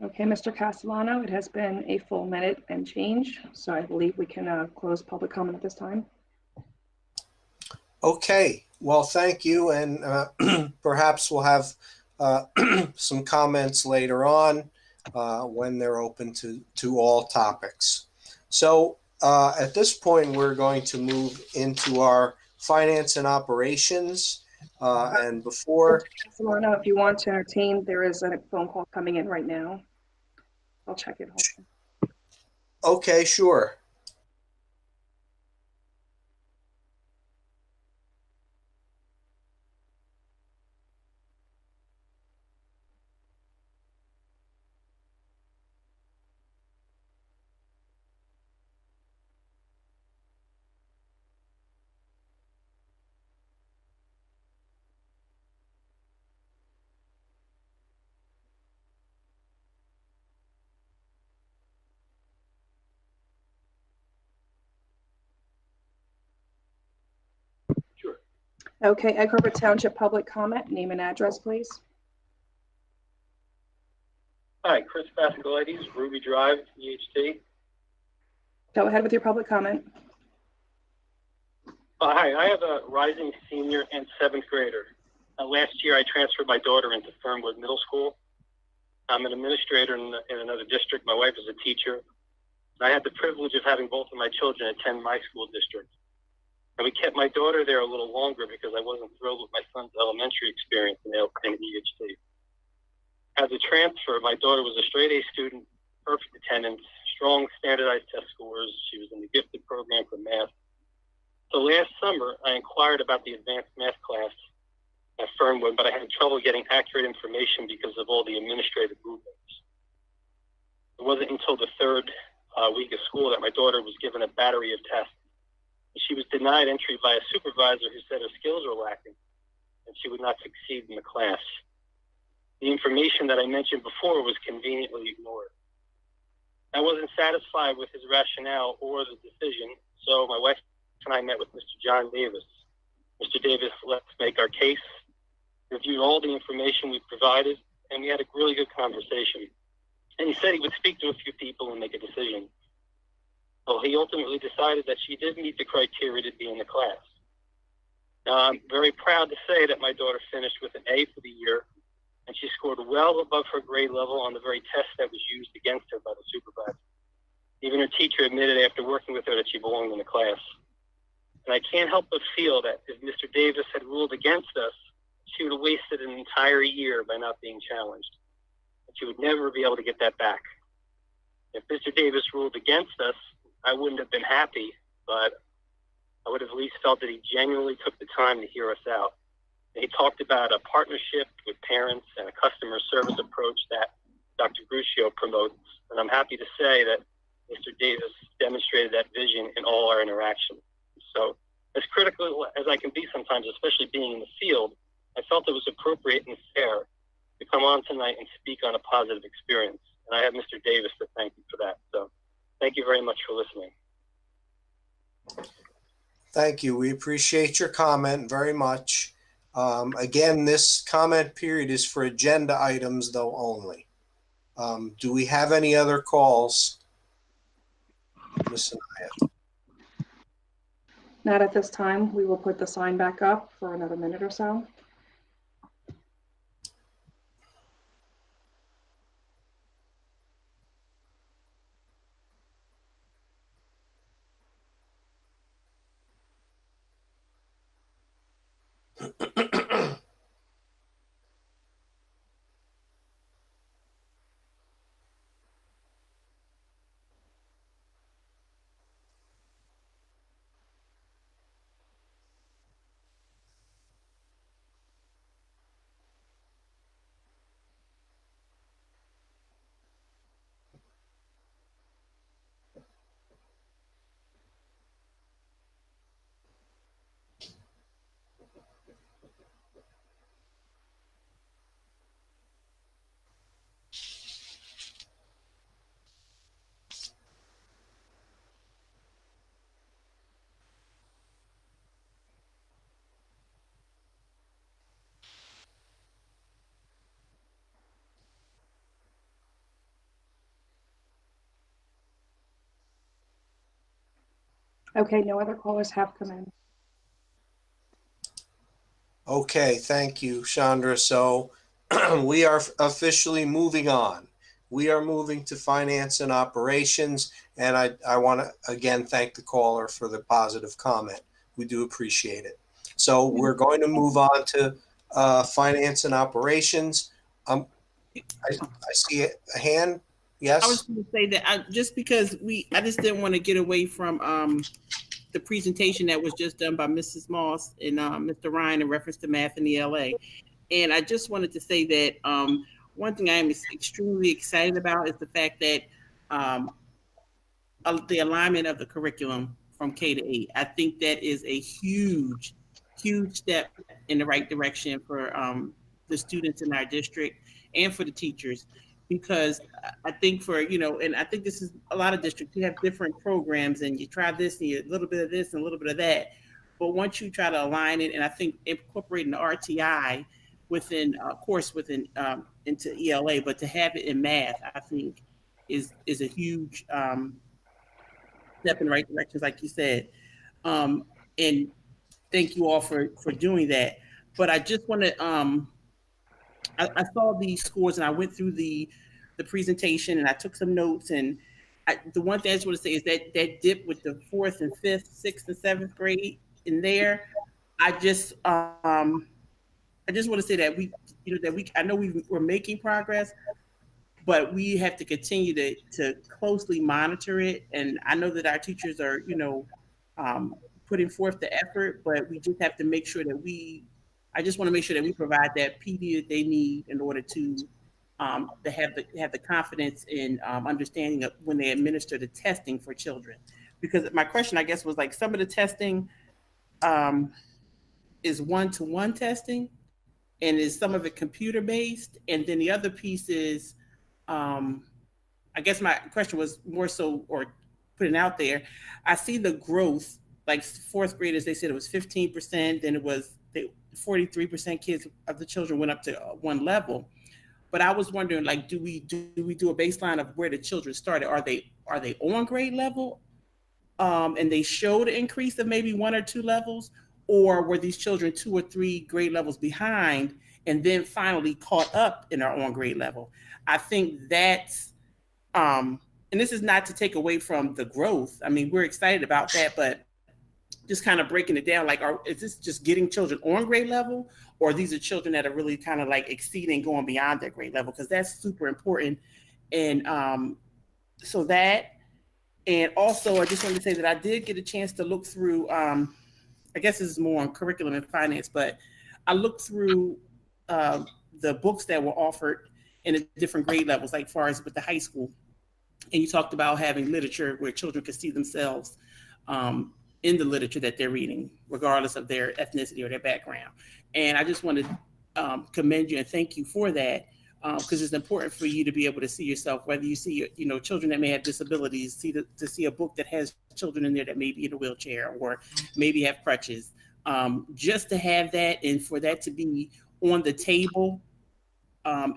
Okay, Mr. Castellano, it has been a full minute and change, so I believe we can close public comment at this time. Okay, well, thank you, and perhaps we'll have some comments later on when they're open to all topics. So at this point, we're going to move into our finance and operations. And before... Mr. Castellano, if you want to entertain, there is a phone call coming in right now. I'll check it. Okay, sure. Okay, Egg Harbor Township public comment, name and address, please. Hi, Chris Pascalides, Ruby Drive, EHT. Go ahead with your public comment. Hi, I have a rising senior and 7th grader. Last year, I transferred my daughter into Fernwood Middle School. I'm an administrator in another district. My wife is a teacher. I had the privilege of having both of my children attend my school district. And we kept my daughter there a little longer because I wasn't thrilled with my son's elementary experience in EHT. As a transfer, my daughter was a straight A student, perfect attendance, strong standardized test scores. She was in the gifted program for math. So last summer, I inquired about the advanced math class at Fernwood, but I had trouble getting accurate information because of all the administrative movements. It wasn't until the third week of school that my daughter was given a battery of tests. She was denied entry by a supervisor who said her skills were lacking and she would not succeed in the class. The information that I mentioned before was conveniently ignored. I wasn't satisfied with his rationale or the decision, so my wife and I met with Mr. John Davis. Mr. Davis let us make our case, reviewed all the information we provided, and we had a really good conversation. And he said he would speak to a few people and make a decision. Well, he ultimately decided that she did meet the criteria to be in the class. Now, I'm very proud to say that my daughter finished with an A for the year, and she scored well above her grade level on the very test that was used against her by the supervisor. Even her teacher admitted after working with her that she belonged in the class. And I can't help but feel that if Mr. Davis had ruled against us, she would have wasted an entire year by not being challenged. And she would never be able to get that back. If Mr. Davis ruled against us, I wouldn't have been happy, but I would have at least felt that he genuinely took the time to hear us out. And he talked about a partnership with parents and a customer service approach that Dr. Gruccio promotes. And I'm happy to say that Mr. Davis demonstrated that vision in all our interactions. So as critical as I can be sometimes, especially being in the field, I felt it was appropriate and fair to come on tonight and speak on a positive experience. And I have Mr. Davis to thank you for that. So Thank you very much for listening. Thank you. We appreciate your comment very much. Again, this comment period is for agenda items though only. Do we have any other calls? Ms. Anaya? Not at this time. We will put the sign back up for another minute or so. Okay, no other callers have come in. Okay, thank you, Chandra. So we are officially moving on. We are moving to finance and operations. And I want to again thank the caller for the positive comment. We do appreciate it. So we're going to move on to finance and operations. I see a hand. Yes. I was going to say that just because I just didn't want to get away from the presentation that was just done by Mrs. Moss and Mr. Ryan in reference to math in ELA. And I just wanted to say that one thing I am extremely excited about is the fact that the alignment of the curriculum from K to 8. I think that is a huge, huge step in the right direction for the students in our district and for the teachers. Because I think and I think this is a lot of districts, you have different programs and you try this and you a little bit of this and a little bit of that. But once you try to align it, and I think incorporating the RTI within, of course, into ELA, but to have it in math, I think is a huge step in the right direction, like you said. And thank you all for doing that. But I just want to, I saw these scores and I went through the presentation and I took some notes, and the one thing I just want to say is that dip with the 4th and 5th, 6th and 7th grade in there. I just want to say that I know we're making progress, but we have to continue to closely monitor it. And I know that our teachers are putting forth the effort, but we just have to make sure that I just want to make sure that we provide that PD that they need in order to have the confidence in understanding of when they administer the testing for children. Because my question, I guess, was like some of the testing is one-to-one testing, and is some of it computer-based, and then the other piece is, I guess my question was more so, or putting out there, I see the growth, like 4th graders, they said it was 15%, then it was 43% kids of the children went up to one level. But I was wondering, like, do we do a baseline of where the children started? Are they on grade level, and they showed an increase of maybe 1 or 2 levels, or were these children 2 or 3 grade levels behind and then finally caught up in our on grade level? I think that's, and this is not to take away from the growth. I mean, we're excited about that, but just kind of breaking it down, like, is this just getting children on grade level, or these are children that are really kind of like exceeding, going beyond their grade level? Because that's super important. And so that, and also I just wanted to say that I did get a chance to look through, I guess this is more on curriculum and finance, but I looked through the books that were offered in the different grade levels, like far as with the high school. And you talked about having literature where children could see themselves in the literature that they're reading, regardless of their ethnicity or their background. And I just want to commend you and thank you for that. because it's important for you to be able to see yourself, whether you see, children that may have disabilities, to see a book that has children in there that may be in a wheelchair or maybe have crutches. Just to have that and for that to be on the table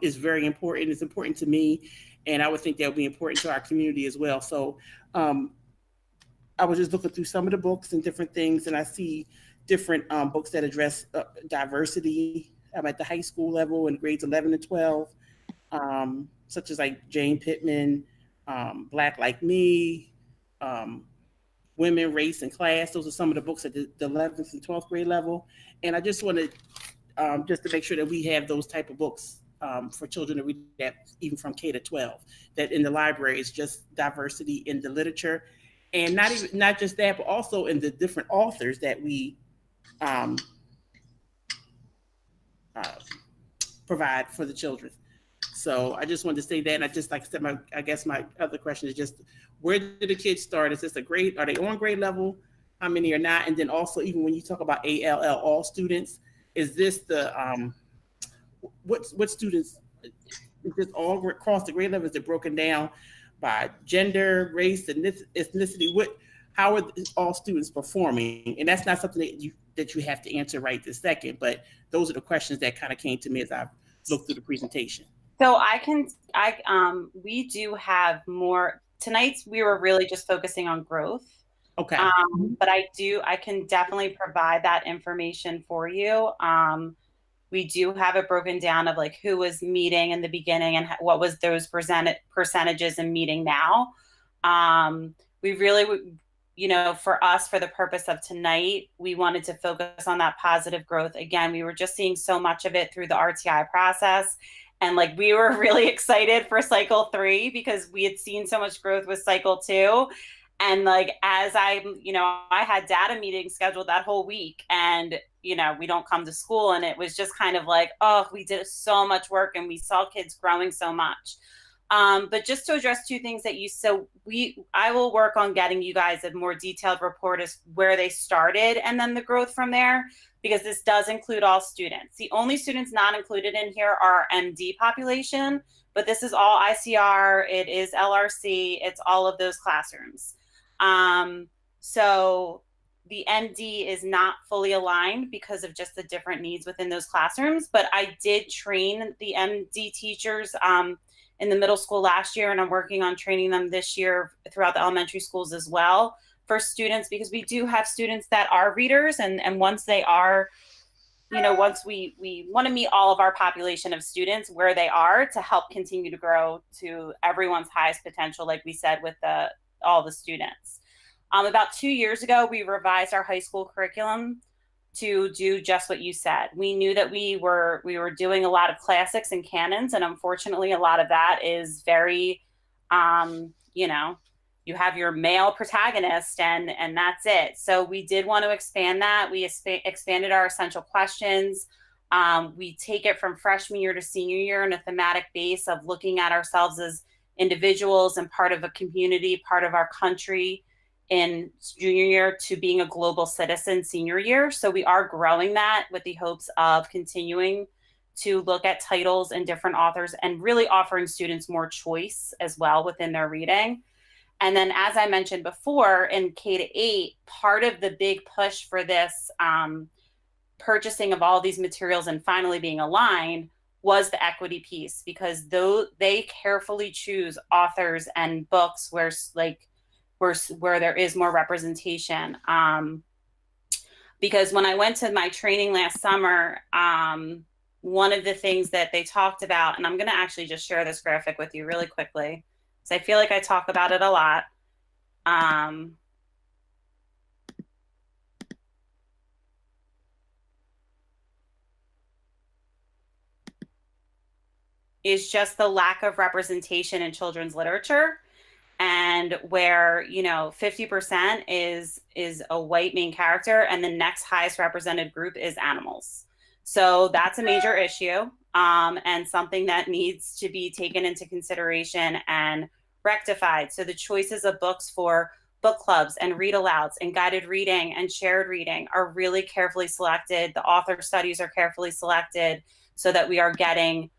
is very important. It's important to me, and I would think that would be important to our community as well. So I was just looking through some of the books and different things, and I see different books that address diversity at the high school level in grades 11 and 12, such as like Jane Pittman, Black Like Me, Women, Race, and Class. Those are some of the books at the 11th and 12th grade level. And I just wanted just to make sure that we have those type of books for children to read, that even from K to 12, that in the library is just diversity in the literature. And not just that, but also in the different authors that we provide for the children. So I just wanted to say that. And I just, like I said, I guess my other question is just, where do the kids start? Is this a grade? Are they on grade level? How many are not? And then also, even when you talk about ALL, all students, is this the, what students, is this all across the grade level? Is it broken down by gender, race, ethnicity? How are all students performing? And that's not something that you have to answer right this second, but those are the questions that kind of came to me as I looked through the presentation. So we do have more. Tonight we were really just focusing on growth. Okay. But I can definitely provide that information for you. We do have it broken down of like who was meeting in the beginning and what was those percentages in meeting now. We really, for us, for the purpose of tonight, we wanted to focus on that positive growth. Again, we were just seeing so much of it through the RTI process. And like, we were really excited for cycle 3 because we had seen so much growth with cycle 2. And like, as I had data meetings scheduled that whole week, and, we don't come to school. And it was just kind of like, oh, we did so much work and we saw kids growing so much. But just to address two things that I will work on getting you guys a more detailed report as where they started and then the growth from there, because this does include all students. The only students not included in here are MD population, but this is all ICR, it is LRC, it's all of those classrooms. So the MD is not fully aligned because of just the different needs within those classrooms, but I did train the MD teachers in the middle school last year, and I'm working on training them this year throughout the elementary schools as well for students, because we do have students that are readers, and once they are, once we want to meet all of our population of students where they are to help continue to grow to everyone's highest potential, like we said, with all the students. About 2 years ago, we revised our high school curriculum to do just what you said. We knew that we were doing a lot of classics and canons, and unfortunately a lot of that is very, you have your male protagonist and that's it. So we did want to expand that. We expanded our essential questions. We take it from freshman year to senior year in a thematic base of looking at ourselves as individuals and part of a community, part of our country in junior year, to being a global citizen senior year. So we are growing that with the hopes of continuing to look at titles and different authors and really offering students more choice as well within their reading. And then, as I mentioned before, in K to 8, part of the big push for this purchasing of all these materials and finally being aligned was the equity piece, because though they carefully choose authors and books where there is more representation. Because when I went to my training last summer, one of the things that they talked about, and I'm going to actually just share this graphic with you really quickly, because I feel like I talk about it a lot. Is just the lack of representation in children's literature. And where 50% is a white main character, and the next highest represented group is animals. So that's a major issue, and something that needs to be taken into consideration and rectified. So the choices of books for book clubs and read alouds and guided reading and shared reading are really carefully selected. The author studies are carefully selected so that we are getting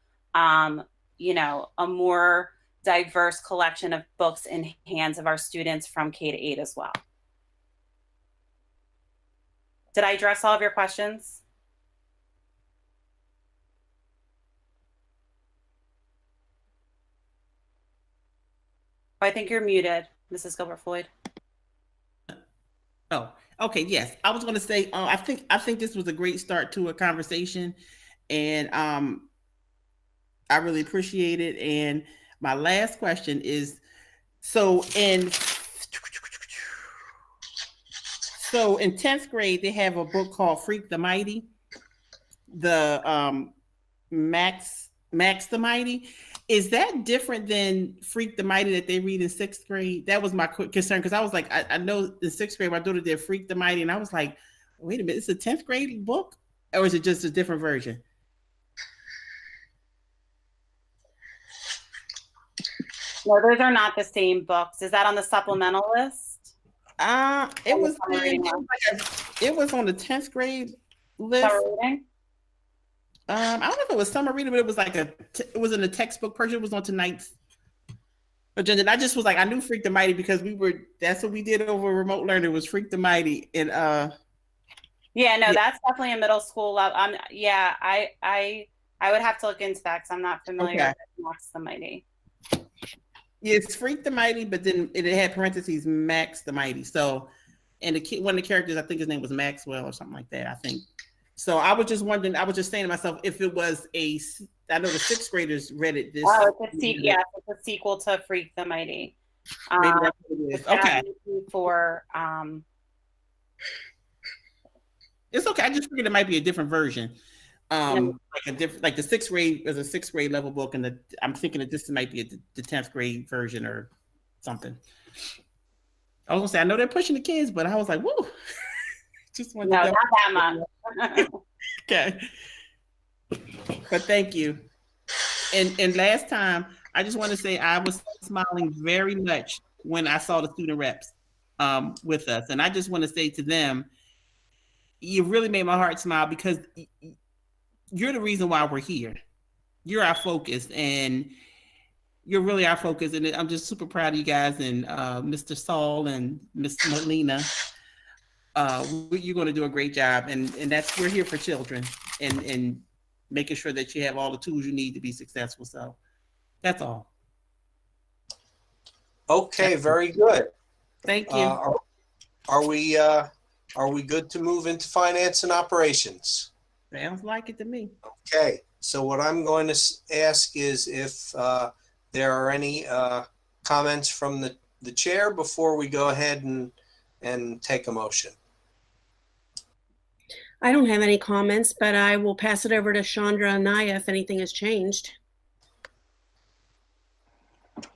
a more diverse collection of books in hands of our students from K to 8 as well. Did I address all of your questions? I think you're muted, Mrs. Gilbert Floyd. Oh, okay. Yes, I was going to say. I think this was a great start to a conversation, and I really appreciate it. And my last question is, so in 10th grade, they have a book called Freak the Mighty, the Max the Mighty. Is that different than Freak the Mighty that they read in 6th grade? That was my quick concern, because I was like, I know in 6th grade my daughter did Freak the Mighty, and I was like, wait a minute, it's a 10th grade book, or is it just a different version? No, those are not the same books. Is that on the supplemental list? It was on the 10th grade list. I don't know if it was summer reading, but it was like it was in the textbook version. It was on tonight's agenda. And I just was like, I knew Freak the Mighty because that's what we did over remote learning, was Freak the Mighty. And yeah, no, that's definitely a middle school level. I would have to look into that because I'm not familiar with Max the Mighty. Yeah, it's Freak the Mighty, but then it had parentheses Max the Mighty. So, and one of the characters, I think his name was Maxwell or something like that, I think. So I was just wondering, I was just saying to myself, if it was I know the 6th graders read it. It's a sequel to Freak the Mighty. Maybe that's what it is. Okay. It's okay. I just figured it might be a different version. Like the 6th grade is a 6th grade level book, and I'm thinking that this might be the 10th grade version or something. I was gonna say, I know they're pushing the kids, but I was like, whoa. Just wanted to not that much. Okay. But thank you. And last time, I just want to say I was smiling very much when I saw the student reps with us. And I just want to say to them, you really made my heart smile, because you're the reason why we're here. You're our focus, and you're really our focus. And I'm just super proud of you guys, and Mr. Saul and Miss Melina. You're going to do a great job, and we're here for children and making sure that you have all the tools you need to be successful. So that's all. Okay, very good. Thank you. Are we good to move into finance and operations? Sounds like it to me. Okay, so what I'm going to ask is if there are any comments from the chair before we go ahead and take a motion. I don't have any comments, but I will pass it over to Chandra and Naya if anything has changed.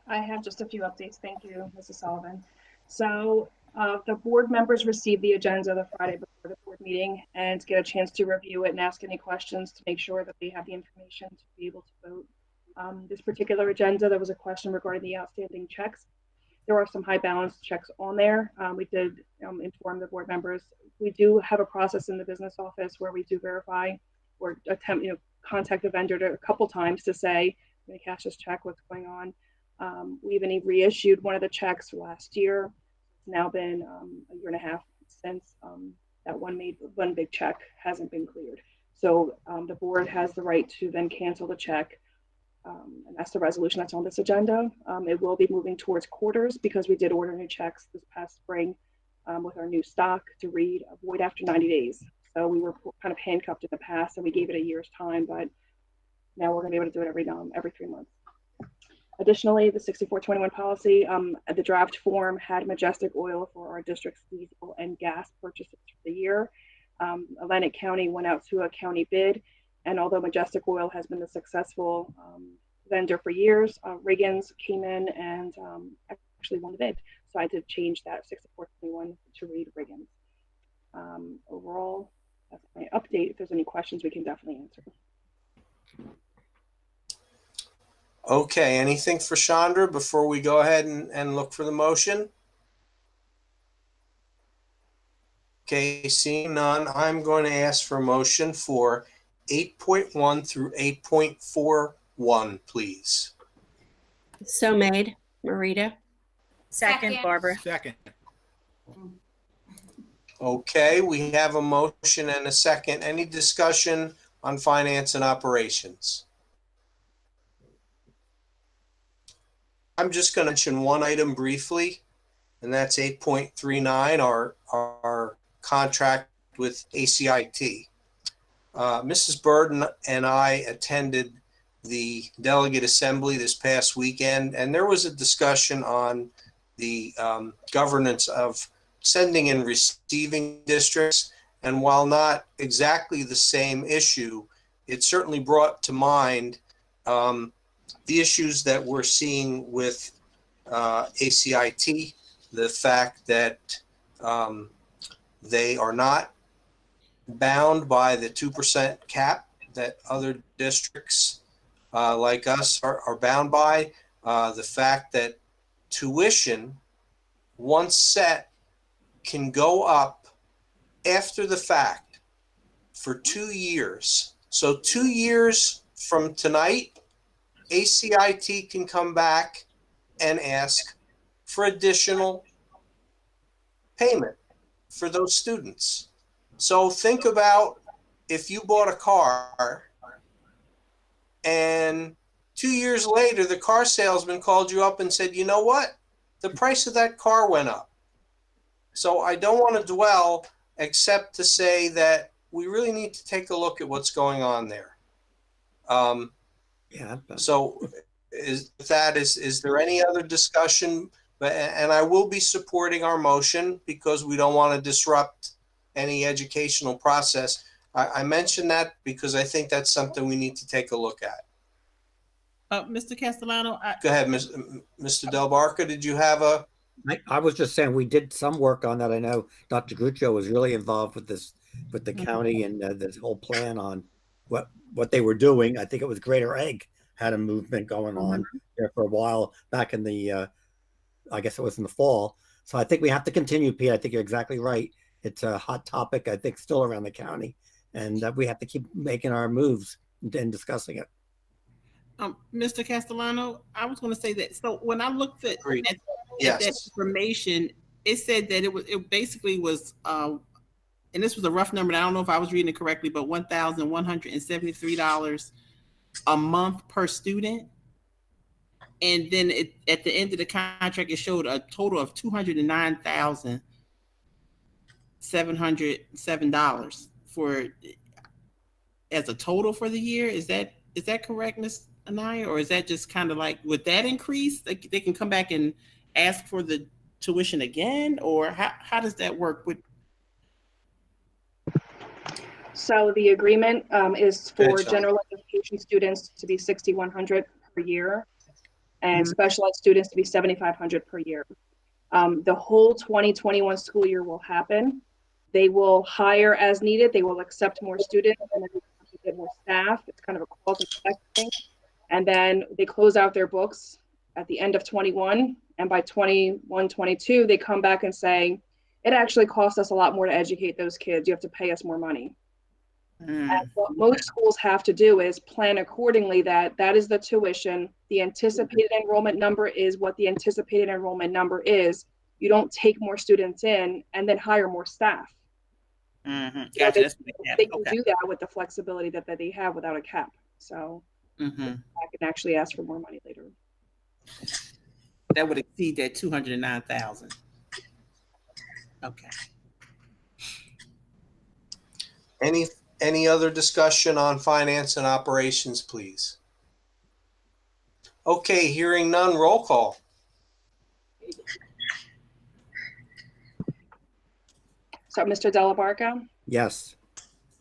I have just a few updates. Thank you, Mrs. Sullivan. So the board members received the agenda the Friday before the board meeting and get a chance to review it and ask any questions to make sure that they have the information to be able to vote. This particular agenda, there was a question regarding the outstanding checks. There are some high balance checks on there. We did inform the board members. We do have a process in the business office where we do verify or attempt, contact the vendor a couple times to say, "Can we cash this check? What's going on?" We even reissued one of the checks last year. It's now been a year and a half since that one big check hasn't been cleared. So the board has the right to then cancel the check. And that's the resolution that's on this agenda. It will be moving towards quarters because we did order new checks this past spring with our new stock to read void after 90 days. So we were kind of handcuffed in the past, and we gave it a year's time, but now we're going to be able to do it every 3 months. Additionally, the 6421 policy, the draft form had Majestic Oil for our district's diesel and gas purchases for the year. Atlantic County went out to a county bid, and although Majestic Oil has been the successful vendor for years, Riggins came in and actually won the bid. So I did change that 6421 to read Riggins. Overall, that's my update. If there's any questions, we can definitely answer. Okay, anything for Chandra before we go ahead and look for the motion? Okay, seeing none, I'm going to ask for a motion for 8.1 through 8.41 one, please? So made. Marita. Second, Barbara. Second. Okay, we have a motion and a second. Any discussion on finance and operations? I'm just going to mention one item briefly, and that's 8.39, our contract with ACIT. Mrs. Burden and I attended the delegate assembly this past weekend, and there was a discussion on the governance of sending and receiving districts. And while not exactly the same issue, it certainly brought to mind the issues that we're seeing with ACIT, the fact that they are not bound by the 2% cap that other districts like us are bound by, the fact that tuition, once set, can go up after the fact for 2 years. So 2 years from tonight, ACIT can come back and ask for additional payment for those students. So think about if you bought a car and 2 years later, the car salesman called you up and said, you know what? The price of that car went up. So I don't want to dwell except to say that we really need to take a look at what's going on there. So is there any other discussion? And I will be supporting our motion because we don't want to disrupt any educational process. I mentioned that because I think that's something we need to take a look at. Mr. Castellano, Go ahead, Mr. Del Barca. Did you have a? I was just saying we did some work on that. I know Dr. Gruccio was really involved with this, with the county and this whole plan on what they were doing. I think it was Greater Egg had a movement going on there for a while back in the, I guess it was in the fall. So I think we have to continue, Pete. I think you're exactly right. It's a hot topic, I think, still around the county, and we have to keep making our moves and discussing it. Mr. Castellano, I was going to say that. So when I looked at Yes. that information, it said that it basically was, and this was a rough number, and I don't know if I was reading it correctly, but $1,173 a month per student. And then at the end of the contract, it showed a total of $209,707 for as a total for the year. Is that correct, Ms. Anaya, or is that just kind of like, would that increase? They can come back and ask for the tuition again, or how does that work with? So the agreement is for general education students to be $6,100 per year, and special ed students to be $7,500 per year. The whole 2021 school year will happen. They will hire as needed. They will accept more students and then get more staff. It's kind of a cause and effect thing. And then they close out their books at the end of 21. And by 21, 22, they come back and say, it actually costs us a lot more to educate those kids. You have to pay us more money. And what most schools have to do is plan accordingly, that is the tuition. The anticipated enrollment number is what the anticipated enrollment number is. You don't take more students in and then hire more staff. Gotcha. They can do that with the flexibility that they have without a cap. So I can actually ask for more money later. That would exceed that 209,000. Okay. Any other discussion on finance and operations, please? Okay, hearing none, roll call. So Mr. Della Barca, Yes.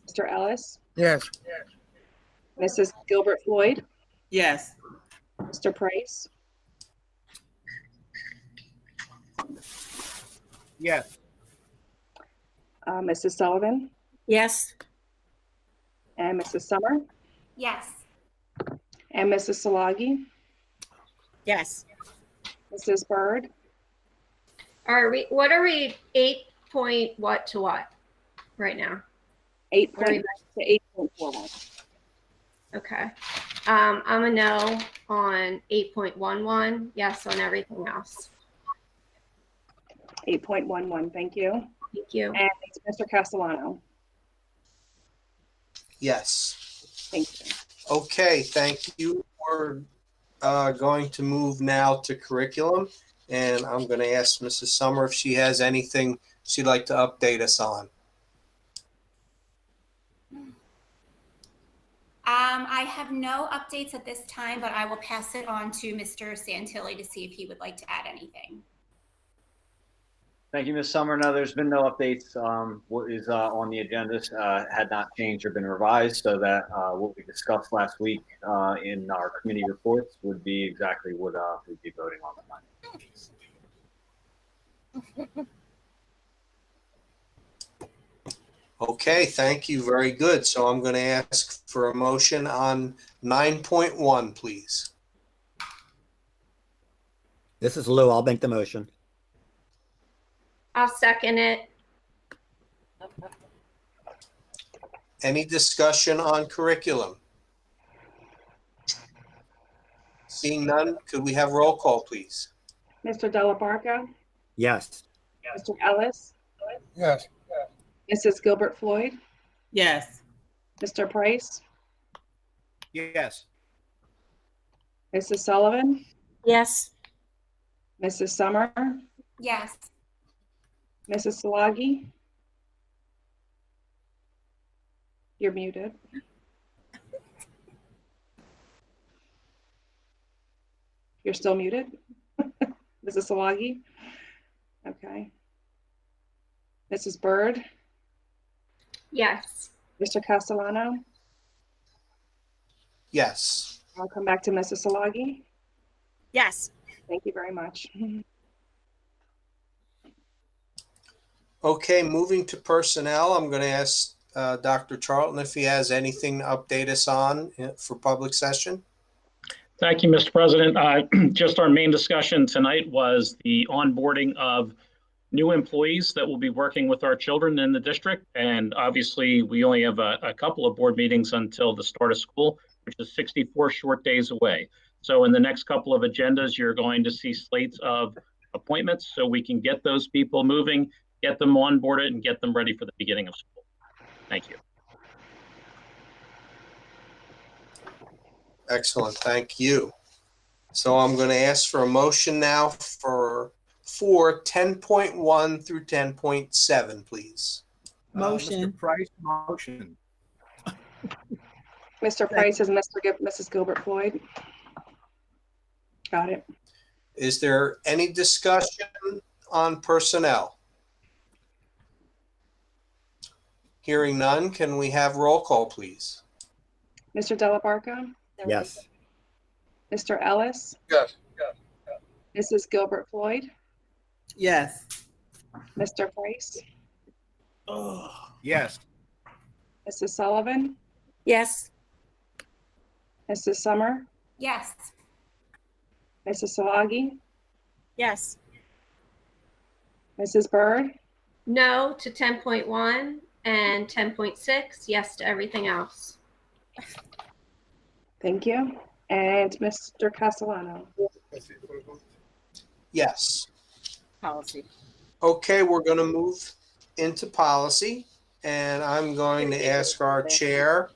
Mr. Ellis, Yes. Mrs. Gilbert Floyd, Yes. Mr. Price, Yes. Mrs. Sullivan, Yes. and Mrs. Summer, Yes. and Mrs. Salagi, Yes. Mrs. Bird, What are we 8 point what to what right now? 8.9 to 8.41. Okay. I'm a no on 8.11, yes on everything else. 8.11, thank you. Thank you. And it's Mr. Castellano. Yes. Thank you. Okay, thank you. We're going to move now to curriculum, and I'm going to ask Mrs. Summer if she has anything she'd like to update us on. I have no updates at this time, but I will pass it on to Mr. Santilli to see if he would like to add anything. Thank you, Ms. Summer. No, there's been no updates. What is on the agenda had not changed or been revised, so that what we discussed last week in our committee reports would be exactly what we'd be voting on tonight. Okay, thank you. Very good. So I'm going to ask for a motion on 9.1, please. This is Lou. I'll make the motion. I'll second it. Any discussion on curriculum? Seeing none, could we have roll call, please? Mr. Delabarka, Yes. Mr. Ellis, Yes. Mrs. Gilbert Floyd, Yes. Mr. Price, Yes. Mrs. Sullivan, Yes. Mrs. Summer, Yes. Mrs. Salagi. You're muted. You're still muted, Mrs. Salagi. Okay. Mrs. Byrd, Yes. Mr. Castellano. Yes. I'll come back to Mrs. Salagi. Yes. Thank you very much. Okay, moving to personnel, I'm going to ask Dr. Charlton if he has anything to update us on for public session. Thank you, Mr. President. Just our main discussion tonight was the onboarding of new employees that will be working with our children in the district. And obviously, we only have a couple of board meetings until the start of school, which is 64 short days away. So in the next couple of agendas, you're going to see slates of appointments so we can get those people moving, get them onboarded, and get them ready for the beginning of school. Thank you. Excellent, thank you. So I'm going to ask for a motion now for 10.1 through 10.7, please. Motion. Mr. Price, motion. Mr. Price is Mrs. Gilbert Floyd. Got it. Is there any discussion on personnel? Hearing none, can we have roll call, please? Mr. Delabarka, Yes. Mr. Ellis, Yes. Mrs. Gilbert Floyd, Yes. Mr. Price, Yes. Mrs. Sullivan, Yes. Mrs. Summer, Yes. Mrs. Salagi, Yes. Mrs. Byrd, No to 10.1 and 10.6, yes to everything else. thank you. And Mr. Castellano. Yes. Policy. Okay, we're going to move into policy, and I'm going to ask our chair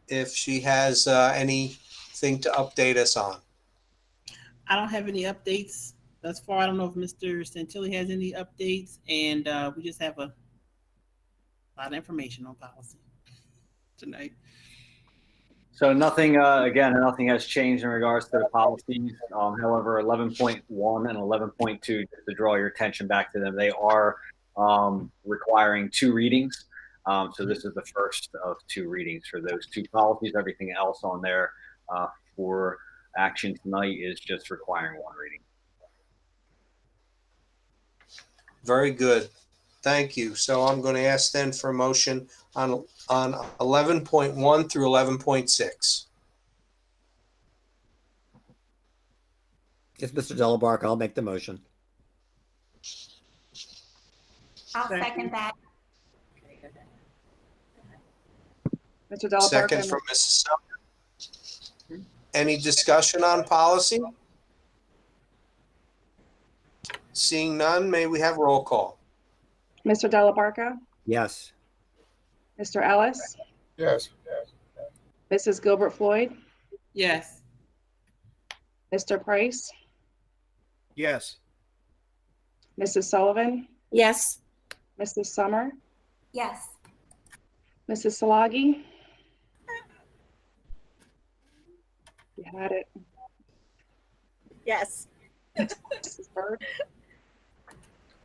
if she has anything to update us on. I don't have any updates thus far. I don't know if Mr. Santilli has any updates, and we just have a lot of information on policy tonight. So nothing, again, nothing has changed in regards to the policies. However, 11.1 and 11.2, just to draw your attention back to them, they are requiring 2 readings. So this is the first of 2 readings for those 2 policies. Everything else on there for action tonight is just requiring 1 reading. Very good. Thank you. So I'm going to ask then for a motion on 11.1 through 11.6. It's Mr. Delabarka. I'll make the motion. I'll second that. Mr. Delabarka. Second from Mrs. Summer. Any discussion on policy? Seeing none, may we have roll call? Mr. Delabarka, Yes. Mr. Ellis, Yes. Mrs. Gilbert Floyd, Yes. Mr. Price, Yes. Mrs. Sullivan, Yes. Mrs. Summer, Yes. Mrs. Salagi. You had it. Yes. Mrs. Bird,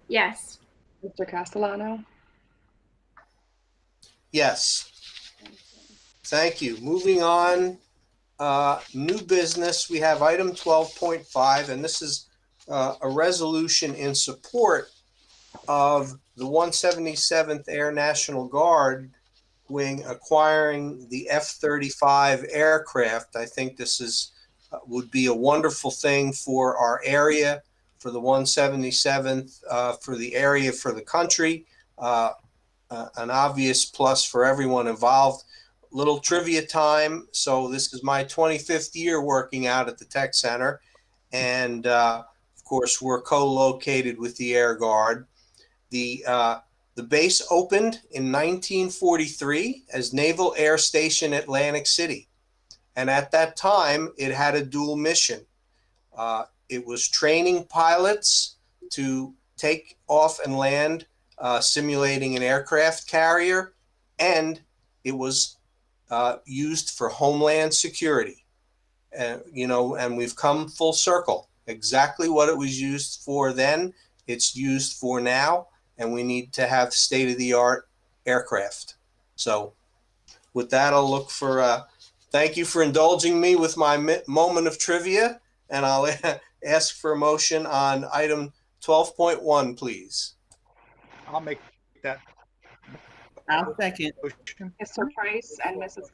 Yes. Mr. Castellano. Yes. Thank you. Moving on, new business, we have item 12.5, and this is a resolution in support of the 177th Air National Guard Wing acquiring the F-35 aircraft. I think this is would be a wonderful thing for our area, for the 177th, for the area, for the country. An obvious plus for everyone involved. Little trivia time. So this is my 25th year working out at the Tech Center. And of course, we're co-located with the Air Guard. The base opened in 1943 as Naval Air Station Atlantic City. And at that time, it had a dual mission. It was training pilots to take off and land, simulating an aircraft carrier, and it was used for homeland security. And we've come full circle. Exactly what it was used for then, it's used for now, and we need to have state-of-the-art aircraft. So with that, I'll look for, thank you for indulging me with my moment of trivia, and I'll ask for a motion on item 12.1, please. I'll make that. I'll second. Motion. Mr. Price and Mrs.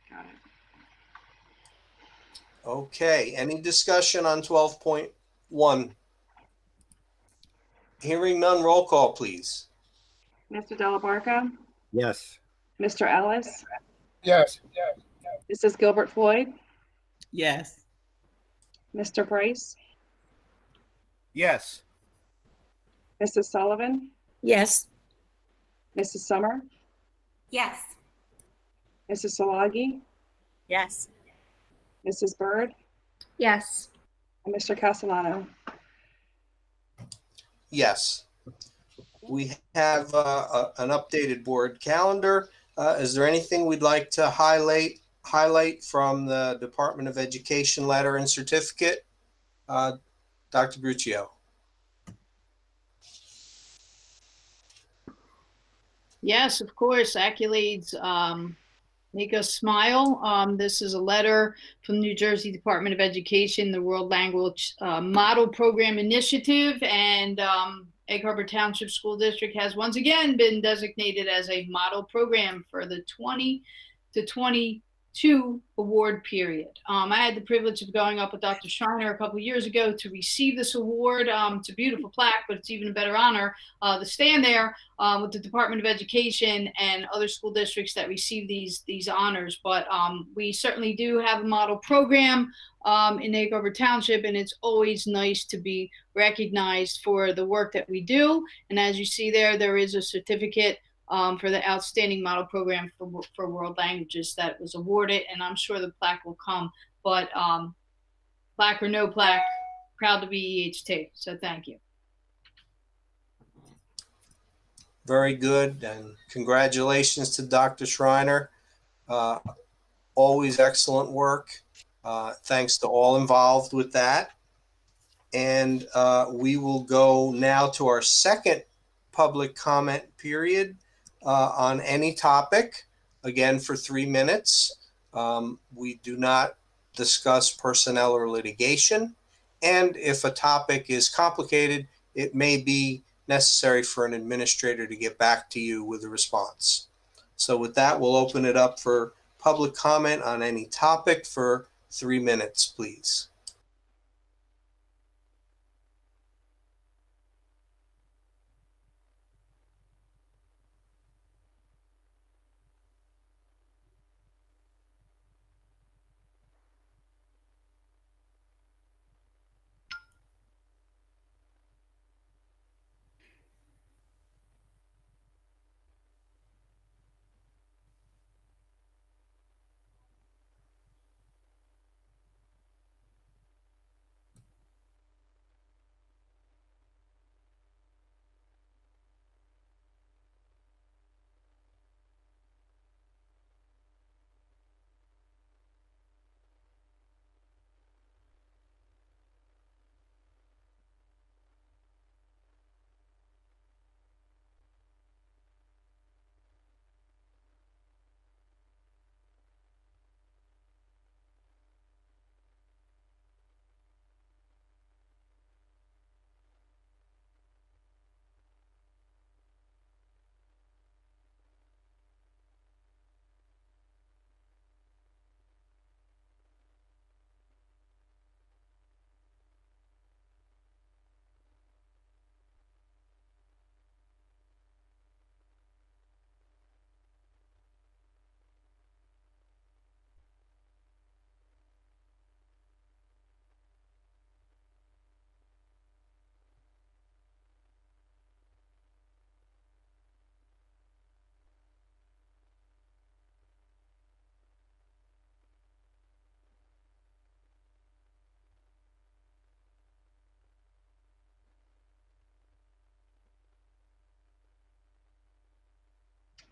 Got it. Okay, any discussion on 12.1? Hearing none, roll call, please. Mr. Delabarka, Yes. Mr. Ellis, Yes. Mrs. Gilbert Floyd, Yes. Mr. Price, Yes. Mrs. Sullivan, Yes. Mrs. Summer, Yes. Mrs. Salagi, Yes. Mrs. Bird, Yes. and Mr. Castellano. Yes. We have an updated board calendar. Is there anything we'd like to highlight from the Department of Education letter and certificate? Dr. Bruccio. Yes, of course, accolades make us smile. This is a letter from New Jersey Department of Education, the World Language Model Program Initiative, and Egg Harbor Township School District has once again been designated as a model program for the 20 to 22 award period. I had the privilege of going up with Dr. Schreiner a couple of years ago to receive this award. It's a beautiful plaque, but it's even a better honor to stand there with the Department of Education and other school districts that receive these honors. But we certainly do have a model program in Egg Harbor Township, and it's always nice to be recognized for the work that we do. And as you see there is a certificate for the outstanding model program for world languages that was awarded, and I'm sure the plaque will come. But plaque or no plaque, proud to be EHT. So thank you. Very good, and congratulations to Dr. Schreiner. Always excellent work. Thanks to all involved with that. And we will go now to our second public comment period on any topic, again for 3 minutes. We do not discuss personnel or litigation. And if a topic is complicated, it may be necessary for an administrator to get back to you with a response. So with that, we'll open it up for public comment on any topic for 3 minutes, please.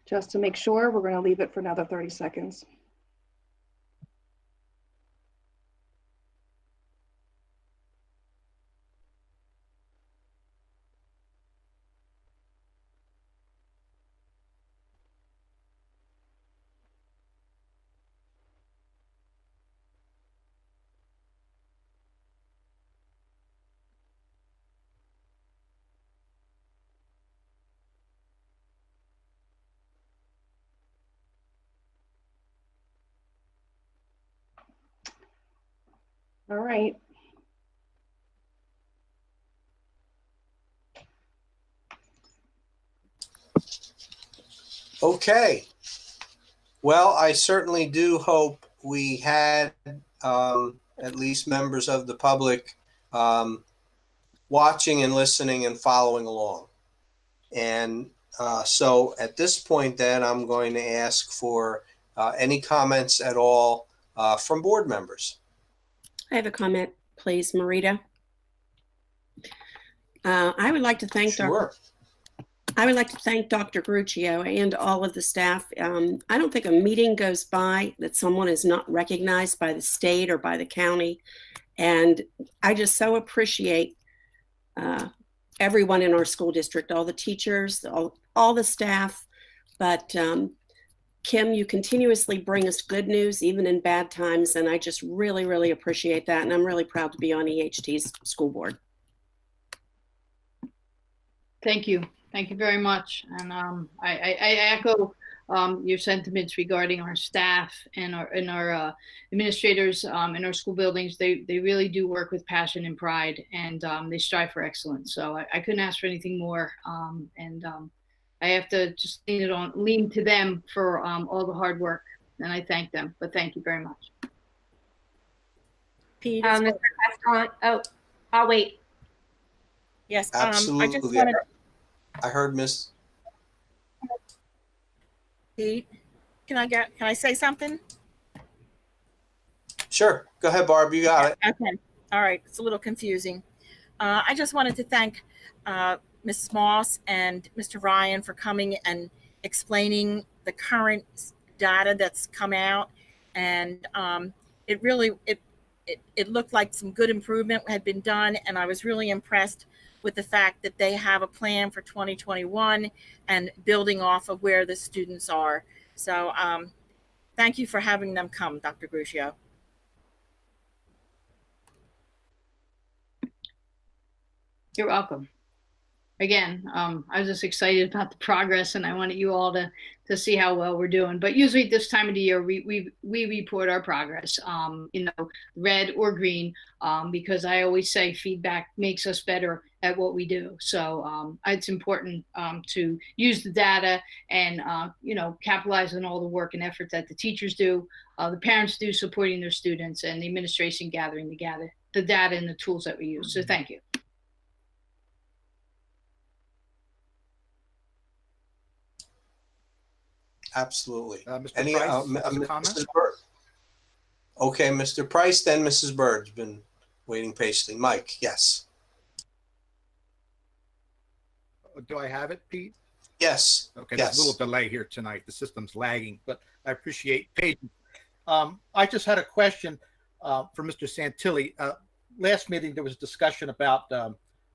Just to make sure, we're going to leave it for another 30 seconds. All right. Okay. Well, I certainly do hope we had at least members of the public watching and listening and following along. And so at this point, then, I'm going to ask for any comments at all from board members. I have a comment, please, Marita. I would like to thank Sure. Dr. Gruccio and all of the staff. I don't think a meeting goes by that someone is not recognized by the state or by the county. And I just so appreciate everyone in our school district, all the teachers, all the staff. But Kim, you continuously bring us good news, even in bad times. And I just really, really appreciate that. And I'm really proud to be on EHT's school board. Thank you. Thank you very much. And I echo your sentiments regarding our staff and our administrators in our school buildings. They really do work with passion and pride, and they strive for excellence. So I couldn't ask for anything more. I have to just lean to them for all the hard work, and I thank them. But thank you very much. Mr. Castellano, oh, I'll wait. Yes, Absolutely. I just wanted. I heard Miss. Pete, can I say something? Sure. Go ahead, Barb. You got it. Okay. All right. It's a little confusing. I just wanted to thank Ms. Moss and Mr. Ryan for coming and explaining the current data that's come out. And it really, it looked like some good improvement had been done. And I was really impressed with the fact that they have a plan for 2021 and building off of where the students are. So thank you for having them come, Dr. Gruccio. You're welcome. Again, I was just excited about the progress, and I wanted you all to see how well we're doing. But usually at this time of the year, we report our progress, red or green, because I always say feedback makes us better at what we do. So it's important to use the data and capitalize on all the work and effort that the teachers do, the parents do, supporting their students, and the administration gathering the data and the tools that we use. So thank you. Absolutely. Mr. Any Price, has a comment? Mrs. Bird? Okay, Mr. Price, then Mrs. Bird's been waiting patiently. Mike, yes. Do I have it, Pete? Yes. Okay, yes. There's a little delay here tonight. The system's lagging, but I appreciate patience. I just had a question for Mr. Santilli. Last meeting, there was a discussion about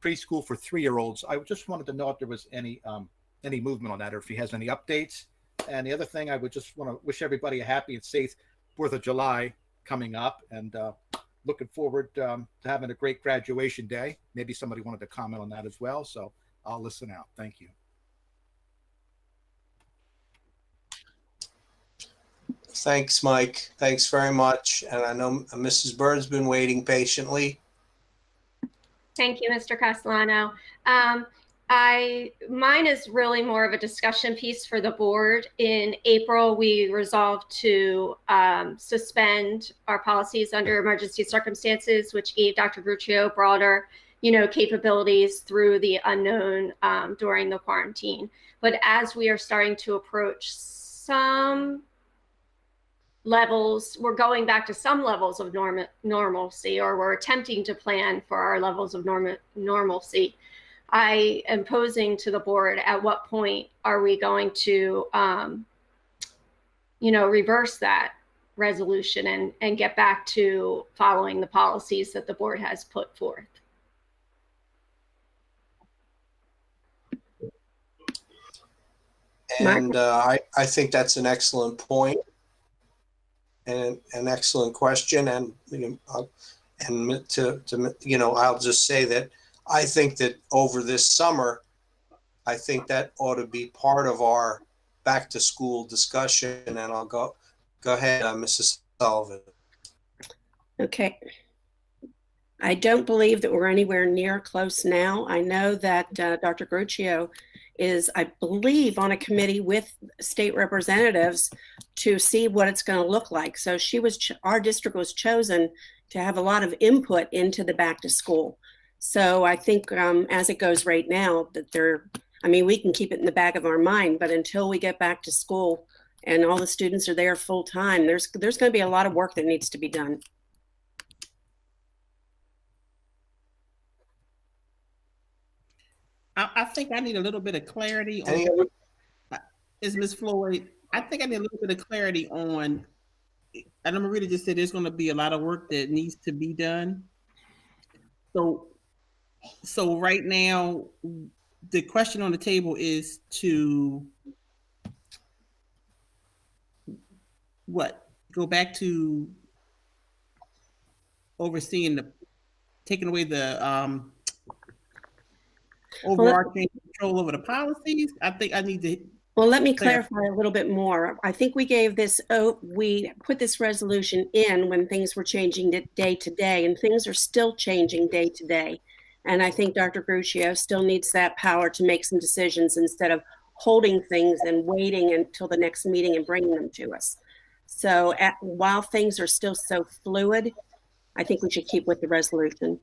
preschool for 3-year-olds. I just wanted to know if there was any movement on that, or if he has any updates. And the other thing, I would just want to wish everybody a happy and safe 4th of July coming up, and looking forward to having a great graduation day. Maybe somebody wanted to comment on that as well, so I'll listen out. Thank you. Thanks, Mike. Thanks very much. And I know Mrs. Bird's been waiting patiently. Thank you, Mr. Castellano. Mine is really more of a discussion piece for the board. In April, we resolved to suspend our policies under emergency circumstances, which gave Dr. Gruccio broader, capabilities through the unknown during the quarantine. But as we are starting to approach some levels, we're going back to some levels of normalcy, or we're attempting to plan for our levels of normalcy. I am posing to the board, at what point are we going to, reverse that resolution and get back to following the policies that the board has put forth? And I think that's an excellent point and an excellent question. And I'll just say that I think that over this summer, I think that ought to be part of our back to school discussion. And I'll go ahead, Mrs. Sullivan. Okay. I don't believe that we're anywhere near close now. I know that Dr. Gruccio is, I believe, on a committee with state representatives to see what it's going to look like. So our district was chosen to have a lot of input into the back to school. So I think as it goes right now, that we can keep it in the back of our mind, but until we get back to school and all the students are there full time, there's going to be a lot of work that needs to be done. I think I need a little bit of clarity on. Is Ms. Floyd? I think I need a little bit of clarity on. And Marita just said there's going to be a lot of work that needs to be done. So right now, the question on the table is to what? Go back to overseeing taking away the overarching control over the policies. I think I need to. Well, let me clarify a little bit more. I think we we put this resolution in when things were changing day to day, and things are still changing day to day. And I think Dr. Gruccio still needs that power to make some decisions instead of holding things and waiting until the next meeting and bringing them to us. So while things are still so fluid, I think we should keep with the resolution.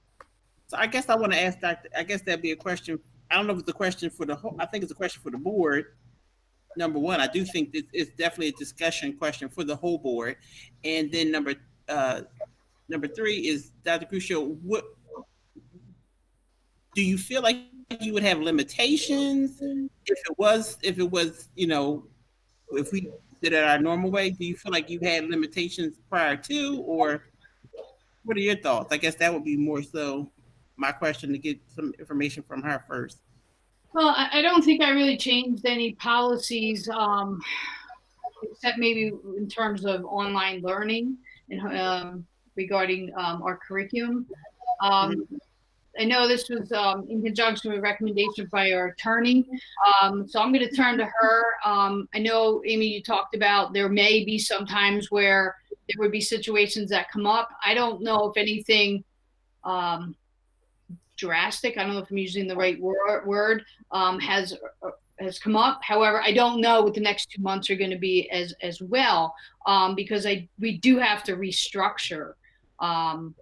So I guess I want to ask Dr. I guess that'd be a question. I don't know if it's a question for the whole. I think it's a question for the board. Number one, I do think it's definitely a discussion question for the whole board. And then number three is, Dr. Gruccio, what do you feel like you would have limitations if it was, if we did it our normal way? Do you feel like you had limitations prior to, or what are your thoughts? I guess that would be more so my question, to get some information from her first. Well, I don't think I really changed any policies, except maybe in terms of online learning and regarding our curriculum. I know this was in conjunction with recommendation by our attorney, so I'm going to turn to her. I know, Amy, you talked about there may be some times where there would be situations that come up. I don't know if anything drastic, I don't know if I'm using the right word, has come up. However, I don't know what the next 2 months are going to be as well, because we do have to restructure the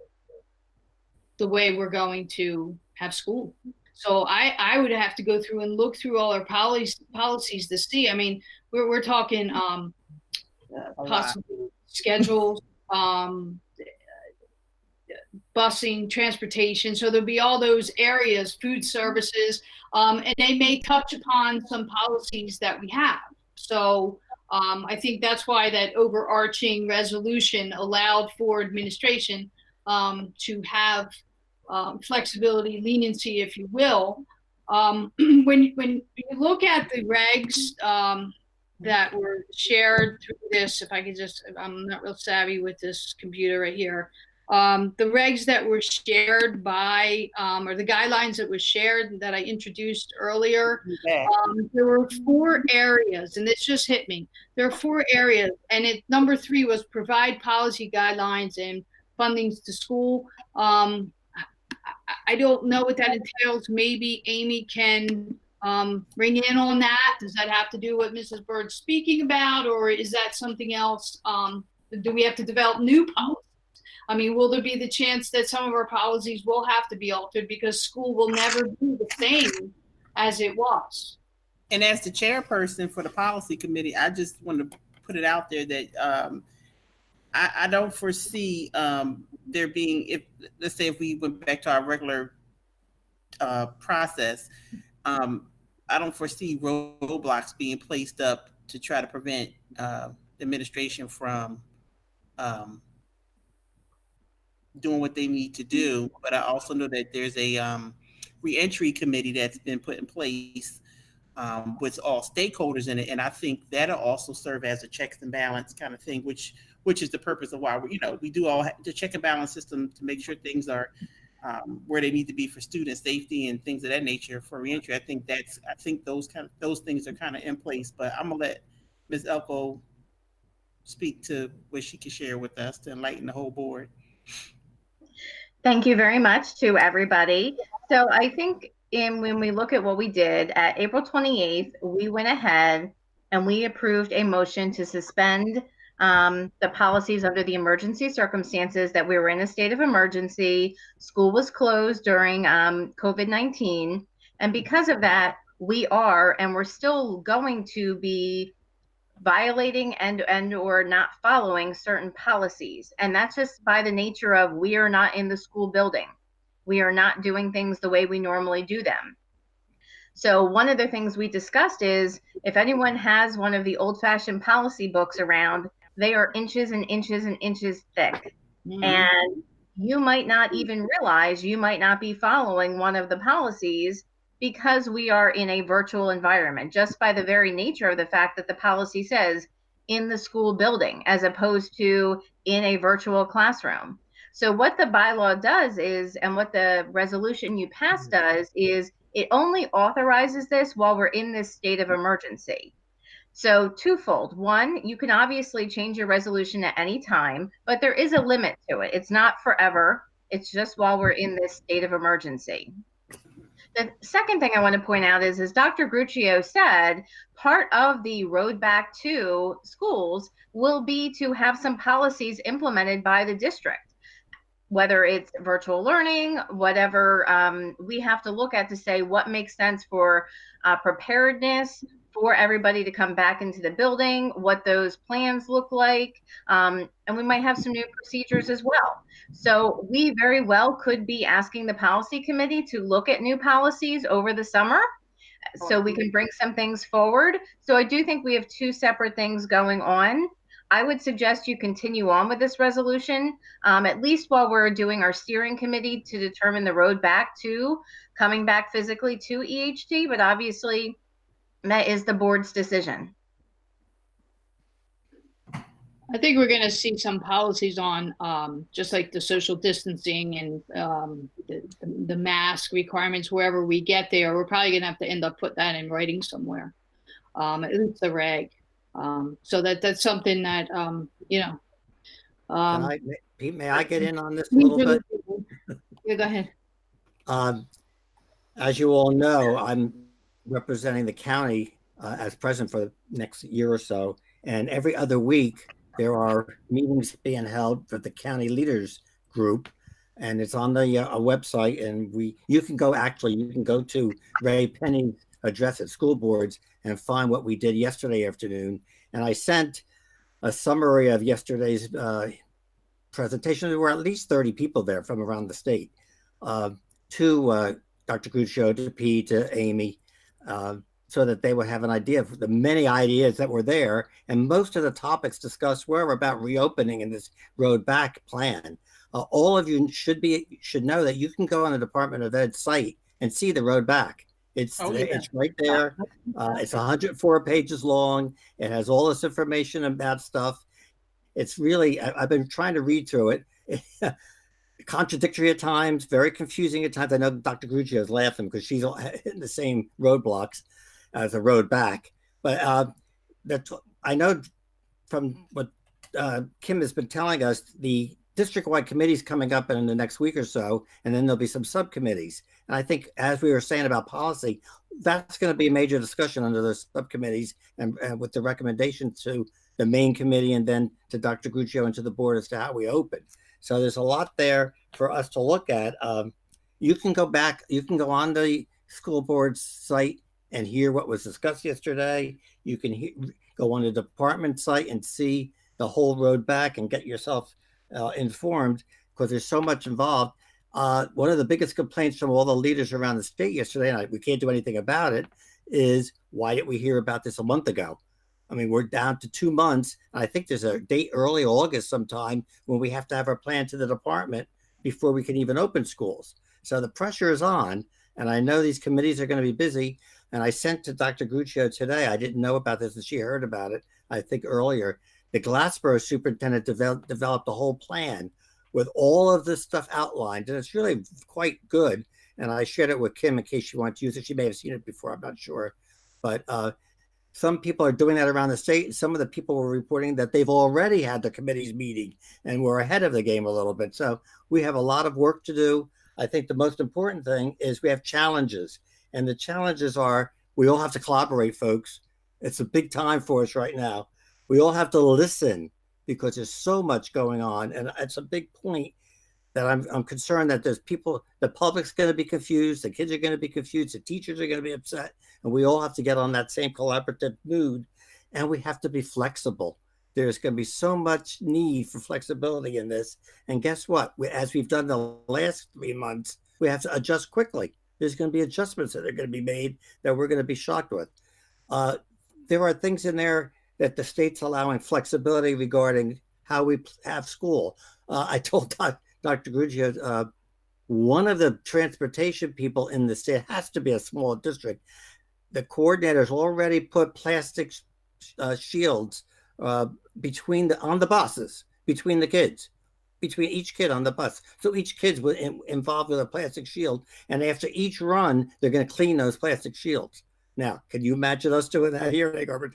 way we're going to have school. So I would have to go through and look through all our policies to see. I mean, we're talking possible schedules, busing, transportation. So there'll be all those areas, food services, and they may touch upon some policies that we have. So I think that's why that overarching resolution allowed for administration to have flexibility, leniency, if you will. When you look at the regs that were shared through this, if I could just, I'm not real savvy with this computer right here. The regs that were shared by, or the guidelines that were shared that I introduced earlier, there were 4 areas, and this just hit me. There are 4 areas, and number 3 was provide policy guidelines and fundings to school. I don't know what that entails. Maybe Amy can ring in on that. Does that have to do what Mrs. Bird's speaking about, or is that something else? Do we have to develop new policies? I mean, will there be the chance that some of our policies will have to be altered because school will never be the same as it was? And as the chairperson for the policy committee, I just want to put it out there that I don't foresee there being, let's say if we went back to our regular process. I don't foresee roadblocks being placed up to try to prevent the administration from doing what they need to do. But I also know that there's a reentry committee that's been put in place with all stakeholders in it, and I think that'll also serve as a checks and balance kind of thing, which is the purpose of why we do all the check and balance system to make sure things are where they need to be for student safety and things of that nature for reentry. I think those things are kind of in place. But I'm gonna let Ms. Elko speak to what she can share with us to enlighten the whole board. Thank you very much to everybody. So I think when we look at what we did at April 28th, we went ahead and we approved a motion to suspend the policies under the emergency circumstances that we were in a state of emergency. School was closed during COVID-19. And because of that, we're still going to be violating and or not following certain policies. And that's just by the nature of we are not in the school building. We are not doing things the way we normally do them. So one of the things we discussed is if anyone has one of the old-fashioned policy books around, they are inches and inches and inches thick. Mm-hmm. And you might not even realize you might not be following one of the policies because we are in a virtual environment, just by the very nature of the fact that the policy says in the school building, as opposed to in a virtual classroom. So what the bylaw does is, and what the resolution you pass does is, it only authorizes this while we're in this state of emergency. So twofold. One, you can obviously change your resolution at any time, but there is a limit to it. It's not forever. It's just while we're in this state of emergency. The second thing I want to point out is, as Dr. Gruccio said, part of the road back to schools will be to have some policies implemented by the district, whether it's virtual learning, whatever we have to look at to say what makes sense for preparedness for everybody to come back into the building, what those plans look like, and we might have some new procedures as well. So we very well could be asking the policy committee to look at new policies over the summer so we can bring some things forward. So I do think we have two separate things going on. I would suggest you continue on with this resolution, at least while we're doing our steering committee to determine the road back to coming back physically to EHT, but obviously that is the board's decision. I think we're going to see some policies on just like the social distancing and the mask requirements wherever we get there. We're probably going to have to end up put that in writing somewhere, at least the reg. So that's something that, Pete, may I get in on this a little bit? Yeah, go ahead. As you all know, I'm representing the county as president for the next year or so. And every other week, there are meetings being held for the county leaders group. And it's on the website. And you can go to Ray Penny's address at school boards and find what we did yesterday afternoon. And I sent a summary of yesterday's presentation. There were at least 30 people there from around the state, to Dr. Gruccio, to Pete, to Amy, so that they would have an idea of the many ideas that were there. And most of the topics discussed were about reopening in this road back plan. All of you should know that you can go on the Department of Ed site and see the road back. It's right there. It's 104 pages long. It has all this information about stuff. It's really, I've been trying to read through it. Contradictory at times, very confusing at times. I know Dr. Gruccio is laughing because she's hitting the same roadblocks as a road back. But I know from what Kim has been telling us, the district-wide committees coming up in the next week or so, and then there'll be some subcommittees. And I think, as we were saying about policy, that's going to be a major discussion under those subcommittees and with the recommendation to the main committee and then to Dr. Gruccio and to the board as to how we open. So there's a lot there for us to look at. You can go back, you can go on the school board's site and hear what was discussed yesterday. You can go on the department site and see the whole road back and get yourself informed, because there's so much involved. One of the biggest complaints from all the leaders around the state yesterday, and we can't do anything about it, is why didn't we hear about this a month ago? I mean, we're down to 2 months. And I think there's a date early August sometime when we have to have our plan to the department before we can even open schools. So the pressure is on. And I know these committees are going to be busy. And I sent to Dr. Gruccio today, I didn't know about this and she heard about it, I think earlier. The Glassboro superintendent developed a whole plan with all of this stuff outlined. And it's really quite good. And I shared it with Kim in case she wants to use it. She may have seen it before, I'm not sure. But some people are doing that around the state. And some of the people were reporting that they've already had the committee's meeting and we're ahead of the game a little bit. So we have a lot of work to do. I think the most important thing is we have challenges. And the challenges are we all have to collaborate, folks. It's a big time for us right now. We all have to listen because there's so much going on. And it's a big point that I'm concerned that there's people, the public's going to be confused, the kids are going to be confused, the teachers are going to be upset, and we all have to get on that same collaborative mood, and we have to be flexible. There's going to be so much need for flexibility in this, and guess what? As we've done the last 3 months, we have to adjust quickly. There's going to be adjustments that are going to be made that we're going to be shocked with. There are things in there that the state's allowing flexibility regarding how we have school. I told Dr. Gruccio, one of the transportation people in the state has to be a small district. The coordinators already put plastic shields on the buses, between the kids, between each kid on the bus. So each kid's involved with a plastic shield. And after each run, they're going to clean those plastic shields. Now, can you imagine us doing that here in Egg Harbor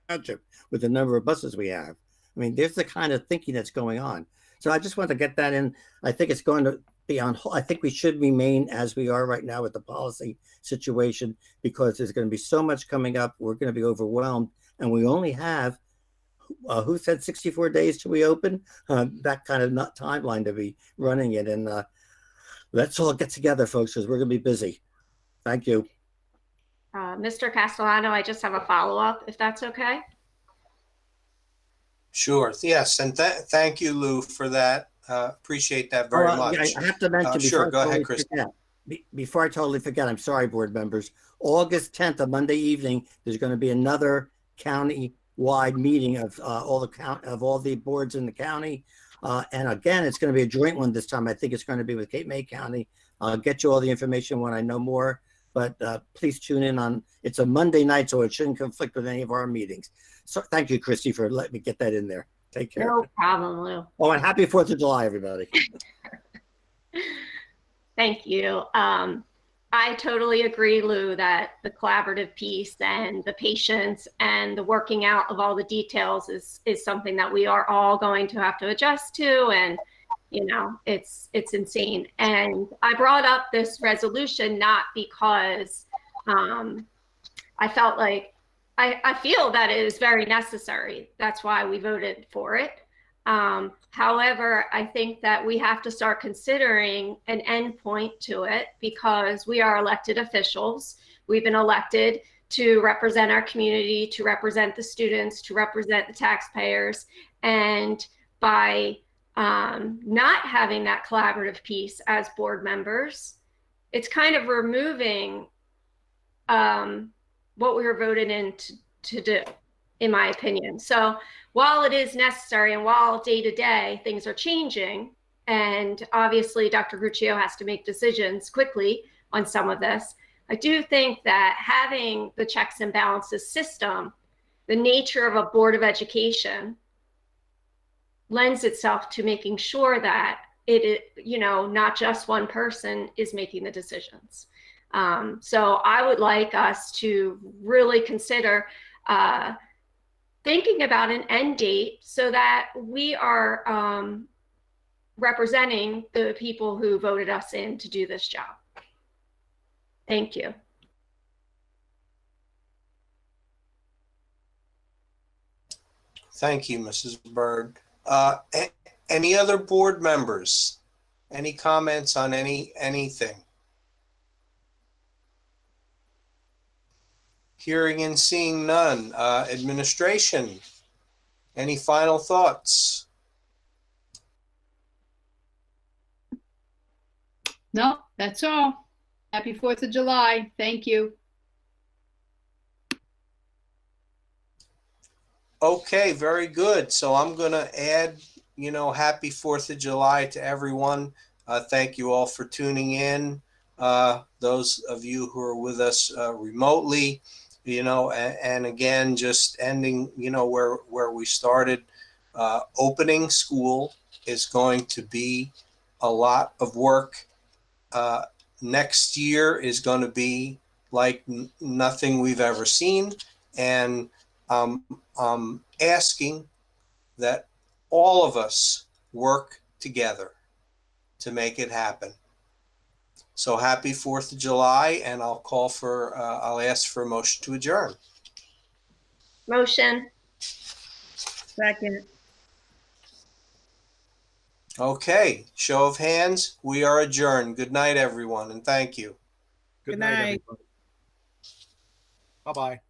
Township with the number of buses we have? I mean, there's the kind of thinking that's going on. So I just want to get that in. I think it's going to be on. I think we should remain as we are right now with the policy situation because there's going to be so much coming up. We're going to be overwhelmed. And we only have, who said 64 days till we open? That kind of timeline to be running it. And let's all get together, folks, because we're going to be busy. Thank you. Mr. Castellano, I just have a follow-up, if that's okay. Sure. Yes. And thank you, Lou, for that. Appreciate that very much. I have to mention sure. Go ahead, Chris. Before I totally forget, I'm sorry, board members. August 10th, a Monday evening, there's going to be another county-wide meeting of all the boards in the county. And again, it's going to be a joint one this time. I think it's going to be with Cape May County. I'll get you all the information when I know more. But please tune in on. It's a Monday night, so it shouldn't conflict with any of our meetings. So thank you, Christy, for letting me get that in there. Take care. No problem, Lou. Oh, and happy 4th of July, everybody. Thank you. I totally agree, Lou, that the collaborative piece and the patience and the working out of all the details is something that we are all going to have to adjust to. And, you know, it's insane. And I brought up this resolution not because I felt like I feel that it is very necessary. That's why we voted for it. However, I think that we have to start considering an end point to it because we are elected officials. We've been elected to represent our community, to represent the students, to represent the taxpayers. And by not having that collaborative piece as board members, it's kind of removing what we were voted in to do, in my opinion. So while it is necessary and while day to day things are changing, and obviously Dr. Gruccio has to make decisions quickly on some of this, I do think that having the checks and balances system, the nature of a board of education, lends itself to making sure that not just one person is making the decisions. So I would like us to really consider thinking about an end date so that we are representing the people who voted us in to do this job. Thank you. Thank you, Mrs. Berg. Any other board members? Any comments on anything? Hearing and seeing none. Administration, any final thoughts? No, that's all. Happy 4th of July. Thank you. Okay, very good. So I'm going to add, happy 4th of July to everyone. Thank you all for tuning in. Those of you who are with us remotely, and again, just ending, where we started. Opening school is going to be a lot of work. Next year is going to be like nothing we've ever seen. And I'm asking that all of us work together to make it happen. So happy 4th of July, and I'll ask for a motion to adjourn. Motion. Second. Okay, show of hands, we are adjourned. Good night, everyone, and thank you. Good Good night, night. everybody. Bye-bye.